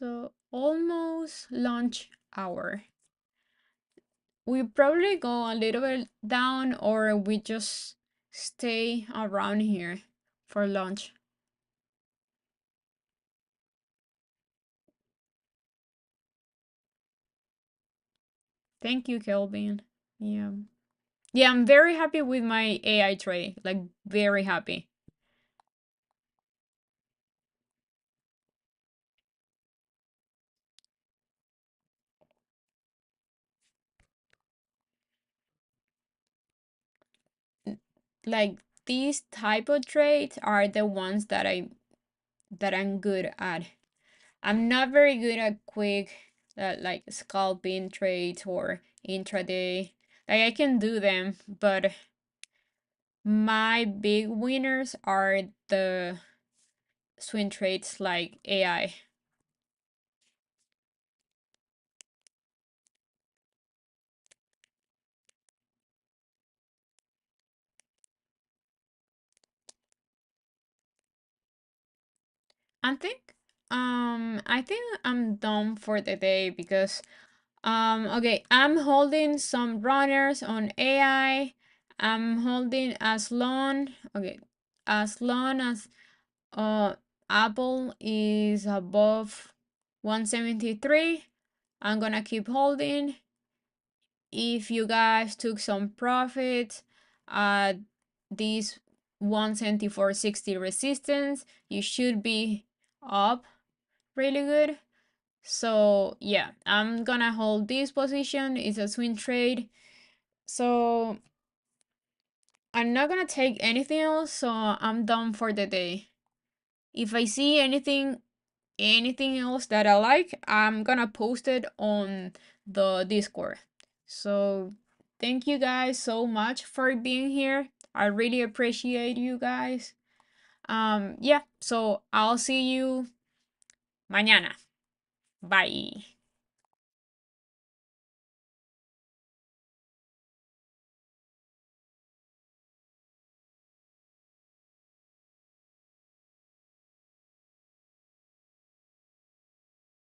So almost lunch hour. We probably go a little bit down or we just stay around here for lunch. Thank you, Kelvin. Yeah. Yeah, I'm very happy with my AI trade. Like, very happy. Like, these type of trades are the ones that I'm good at. I'm not very good at quick, like scalping trades or intraday. Like, I can do them, but my big winners are the swing trades like AI. I think I think I'm done for the day because okay, I'm holding some runners on AI. I'm holding as long as uh Apple is above 173, I'm gonna keep holding. If you guys took some profit at this 174.60 resistance, you should be up really good. So yeah, I'm gonna hold this position. It's a swing trade. So I'm not gonna take anything else, so I'm done for the day. If I see anything else that I like, I'm gonna post it on the Discord. So thank you guys so much for being here. I really appreciate you guys. Yeah, so I'll see you mañana. Bye.